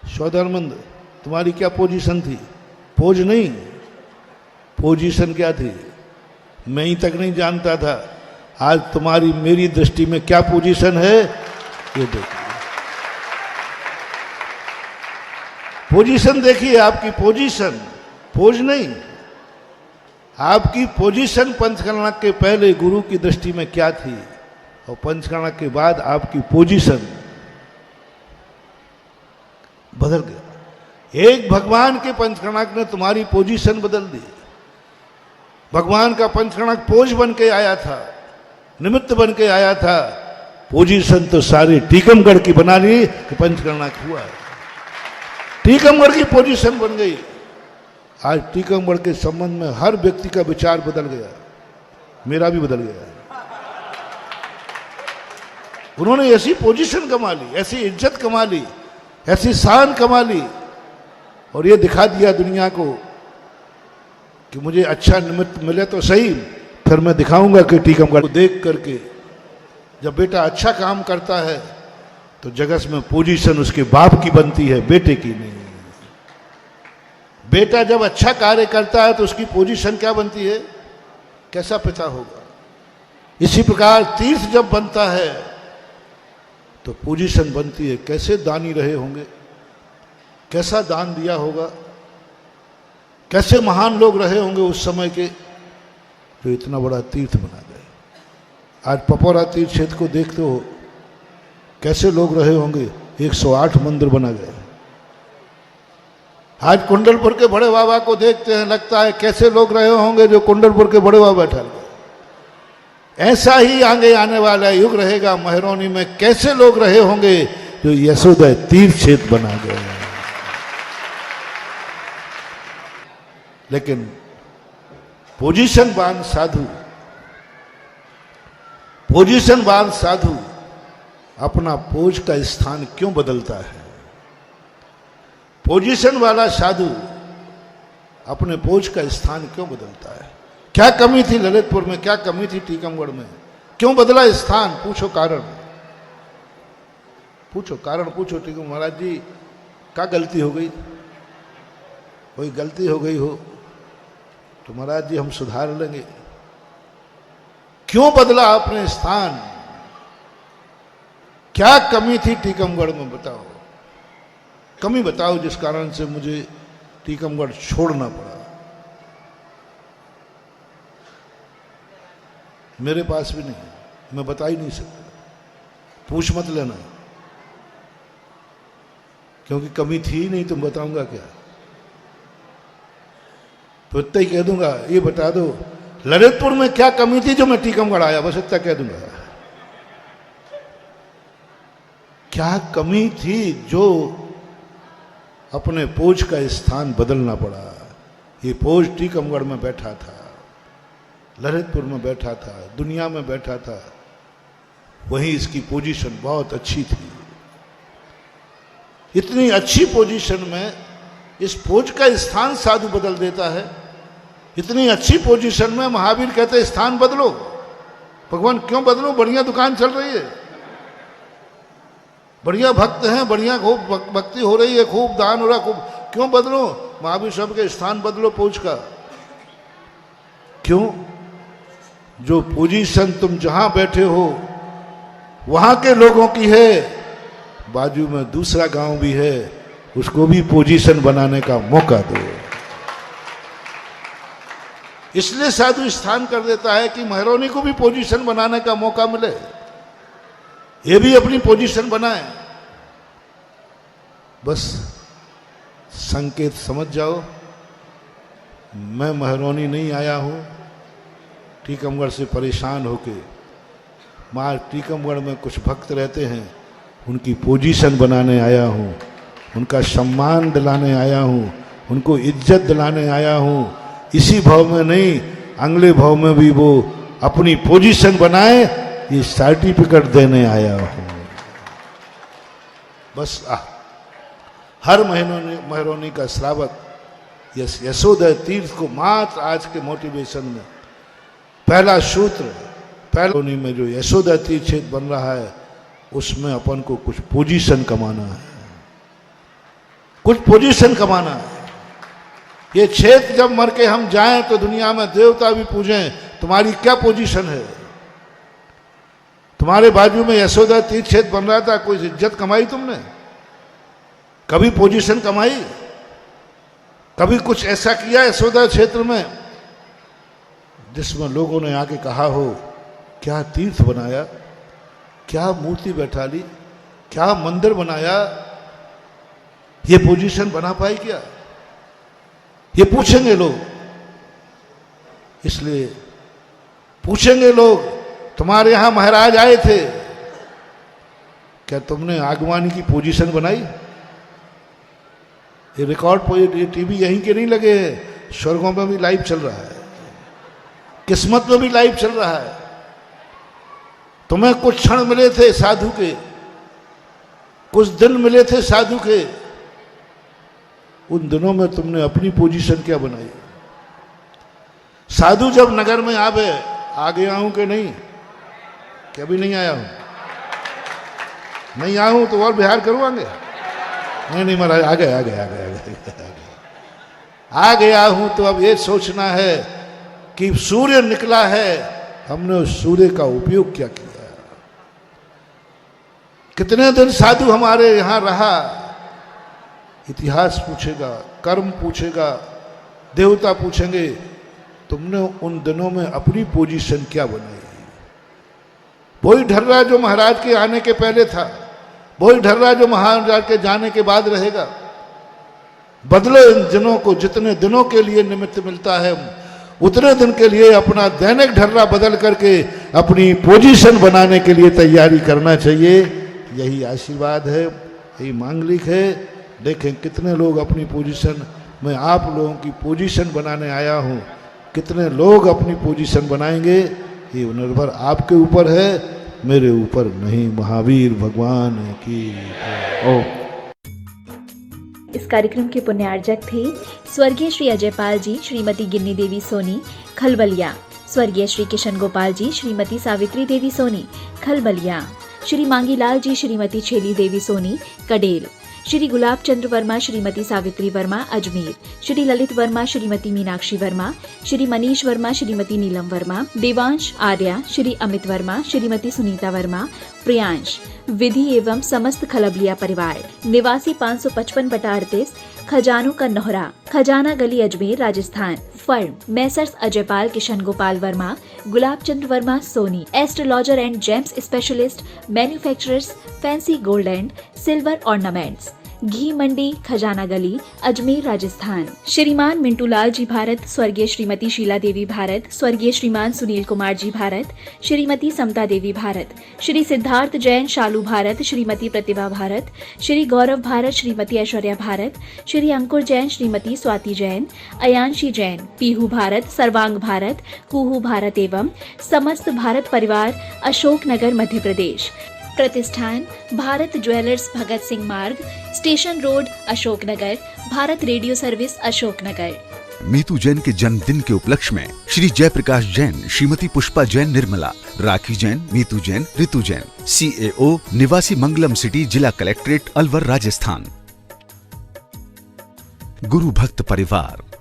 सौधर्मंद, तुम्हारी क्या पोजीशन थी? पोज नहीं, पोजीशन क्या थी? मैं ही तक नहीं जानता था। आज तुम्हारी मेरी दृष्टि में क्या पोजीशन है ये देखिए। पोजीशन देखिए, आपकी पोजीशन, पोज नहीं, आपकी पोजीशन पंचकर्णक के पहले गुरु की दृष्टि में क्या थी और पंचकर्णक के बाद आपकी पोजीशन बदल गया। एक भगवान के पंचकर्णक ने तुम्हारी पोजीशन बदल दी। भगवान का पंचकर्णक पोज बन के आया था, निमित्त बन के आया था। पोजीशन तो सारी टीकमगढ़ की बना ली कि पंचकर्णक हुआ है। टीकमगढ़ की पोजीशन बन गई। आज टीकमगढ़ के संबंध में हर व्यक्ति का विचार बदल गया, मेरा भी बदल गया। उन्होंने ऐसी पोजीशन कमा ली, ऐसी इज्जत कमा ली, ऐसी शान कमा ली और ये दिखा दिया दुनिया को कि मुझे अच्छा निमित्त मिले तो सही, फिर मैं दिखाऊंगा कि टीकमगढ़ को देख करके जब बेटा अच्छा काम करता है तो जगत में पोजीशन उसके बाप की बनती है, बेटे की नहीं। बेटा जब अच्छा कार्य करता है तो उसकी पोजीशन क्या बनती है? कैसा पिता होगा। इसी प्रकार तीर्थ जब बनता है तो पोजीशन बनती है। कैसे दानी रहे होंगे, कैसा दान दिया होगा, कैसे महान लोग रहे होंगे उस समय के, जो इतना बड़ा तीर्थ बना गए। आज पपौरा तीर्थ क्षेत्र को देखते हो, कैसे लोग रहे होंगे, 108 मंदिर बना गए। आज कुंडलपुर के बड़े बाबा को देखते हैं, लगता है कैसे लोग रहे होंगे जो कुंडलपुर के बड़े बाबा ठहर गए। ऐसा ही आगे आने वाला युग रहेगा महरौनी में, कैसे लोग रहे होंगे जो यशोदय तीर्थ क्षेत्र बना गए। लेकिन पोजीशनवान साधु अपना पोज का स्थान क्यों बदलता है? पोजीशन वाला साधु अपने पोज का स्थान क्यों बदलता है? क्या कमी थी ललितपुर में, क्या कमी थी टीकमगढ़ में, क्यों बदला स्थान? पूछो कारण, पूछो टीकम महाराज जी क्या गलती हो गई? कोई गलती हो गई हो तो महाराज जी हम सुधार लेंगे। क्यों बदला अपने स्थान? क्या कमी थी टीकमगढ़ में? बताओ, कमी बताओ जिस कारण से मुझे टीकमगढ़ छोड़ना पड़ा। मेरे पास भी नहीं, मैं बता ही नहीं सकता, पूछ मत लेना, क्योंकि कमी थी ही नहीं। तुम बताऊंगा क्या? तो इतना ही कह दूंगा, ये बता दो ललितपुर में क्या कमी थी जो मैं टीकमगढ़ आया, बस इतना कह दूंगा। क्या कमी थी जो अपने पोज का स्थान बदलना पड़ा? ये पोज टीकमगढ़ में बैठा था, ललितपुर में बैठा था, दुनिया में बैठा था, वहीं इसकी पोजीशन बहुत अच्छी थी। इतनी अच्छी पोजीशन में इस पोज का स्थान साधु बदल देता है। इतनी अच्छी पोजीशन में महावीर कहते स्थान बदलो। भगवान क्यों बदलो? बढ़िया दुकान चल रही है, बढ़िया भक्त हैं, बढ़िया खूब भक्ति हो रही है, खूब दान हो रहा, खूब, क्यों बदलो? महावीर सब के स्थान बदलो पोज का। क्यों? जो पोजीशन तुम जहां बैठे हो वहां के लोगों की है, बाजू में दूसरा गांव भी है, उसको भी पोजीशन बनाने का मौका दो। इसलिए साधु स्थान कर देता है कि महरौनी को भी पोजीशन बनाने का मौका मिले, ये भी अपनी पोजीशन बनाए। बस संकेत समझ जाओ, मैं महरौनी नहीं आया हूं टीकमगढ़ से परेशान होके। मां टीकमगढ़ में कुछ भक्त रहते हैं, उनकी पोजीशन बनाने आया हूं, उनका सम्मान दिलाने आया हूं, उनको इज्जत दिलाने आया हूं। इसी भाव में नहीं, अगले भाव में भी वो अपनी पोजीशन बनाए, ये सर्टिफिकेट देने आया हूं। बस हर महरौनी का श्रावक यशोदय तीर्थ को मात्र आज के मोटिवेशन में पहला सूत्र, महरौनी में जो यशोदय तीर्थ क्षेत्र बन रहा है, उसमें अपन को कुछ पोजीशन कमाना है, कुछ पोजीशन कमाना है। ये क्षेत्र जब मर के हम जाएं तो दुनिया में देवता भी पूजें, तुम्हारी क्या पोजीशन है? तुम्हारे बाजू में यशोदा तीर्थ क्षेत्र बन रहा था, कोई इज्जत कमाई तुमने? कभी पोजीशन कमाई? कभी कुछ ऐसा किया यशोदा क्षेत्र में जिसमें लोगों ने आके कहा हो क्या तीर्थ बनाया, क्या मूर्ति बैठा ली, क्या मंदिर बनाया? ये पोजीशन बना पाई क्या? ये पूछेंगे लोग। इसलिए पूछेंगे लोग, तुम्हारे यहां महाराज आए थे, क्या तुमने आगवानी की पोजीशन बनाई? ये रिकॉर्ड, ये टीवी यहीं के नहीं लगे हैं, स्वर्गों में भी लाइव चल रहा है, किस्मत में भी लाइव चल रहा है। तुम्हें कुछ क्षण मिले थे साधु के, कुछ दिन मिले थे साधु के, उन दिनों में तुमने अपनी पोजीशन क्या बनाई? साधु जब नगर में आवे, आ गया हूं कि नहीं? क्या भी नहीं आया हूं? नहीं आया हूं तो और बिहार करूंगे? नहीं महाराज, आ गए आ गया हूं। तो अब ये सोचना है कि सूर्य निकला है हमने उस सूर्य का उपयोग क्या किया। कितने दिन साधु हमारे यहाँ रहा, इतिहास पूछेगा, कर्म पूछेगा, देवता पूछेंगे, तुमने उन दिनों में अपनी पोजीशन क्या बनाई। वही ढर्रा जो महाराज के आने के पहले था, वही ढर्रा जो महाराज के जाने के बाद रहेगा। बदलो इन दिनों को, जितने दिनों के लिए निमित्त मिलता है उतने दिन के लिए अपना दैनिक ढर्रा बदल करके अपनी पोजीशन बनाने के लिए तैयारी करना चाहिए। यही आशीर्वाद है, यही मांगलिक है। देखें कितने लोग अपनी पोजीशन, मैं आप लोगों की पोजीशन बनाने आया हूँ, कितने लोग अपनी पोजीशन बनाएंगे ये निर्भर आपके ऊपर है, मेरे ऊपर नहीं। महावीर भगवान की ओम। इस कार्यक्रम के पुण्यार्जक थे स्वर्गीय श्री अजय पाल जी, श्रीमती गिन्नी देवी सोनी, खलबलिया, स्वर्गीय श्री किशन गोपाल जी, श्रीमती सावित्री देवी सोनी, खलबलिया, श्री मांगीलाल जी, श्रीमती छेली देवी सोनी, कडेल, श्री गुलाब चंद्र वर्मा, श्रीमती सावित्री वर्मा, अजमेर, श्री ललित वर्मा, श्रीमती मीनाक्षी वर्मा, श्री मनीष वर्मा, श्रीमती नीलम वर्मा, देवांश आर्या, श्री अमित वर्मा, श्रीमती सुनीता वर्मा, प्रियांश, विधि एवं समस्त खलबलिया परिवार, निवासी 555/38, खजानों का नोहरा, Khajana Gali, Ajmer, Rajasthan. Firm messrs Ajaypal Kishan Gopal Verma, Gulab Chandra Verma Soni, astrologer and gems specialist, manufacturers, fancy gold and silver ornaments, Ghee Mandi, Khajana Gali, Ajmer, Rajasthan. श्रीमान मिंटू लाल जी भारत, स्वर्गीय श्रीमती शीला देवी भारत, स्वर्गीय श्रीमान सुनील कुमार जी भारत, श्रीमती समता देवी भारत, श्री सिद्धार्थ जैन शालू भारत, श्रीमती प्रतिभा भारत, श्री गौरव भारत, श्रीमती ऐश्वर्या भारत, श्री अंकुर जैन, श्रीमती स्वाति जैन, अयांशी जैन, पीहू भारत, सर्वांग भारत, कुहू भारत एवं समस्त भारत परिवार, अशोक नगर, मध्य प्रदेश। प्रतिष्ठान भारत ज्वेलर्स, भगत सिंह मार्ग, station road, Ashoknagar, Bharat radio service, Ashoknagar. Meetu Jain के जन्मदिन के उपलक्ष्य में श्री जयप्रकाश जैन, श्रीमती पुष्पा जैन निर्मला, राखी जैन, मीतू जैन, ऋतु जैन, CAO, निवासी मंगलम सिटी, जिला कलेक्ट्रेट, अलवर, राजस्थान। गुरु भक्त परिवार।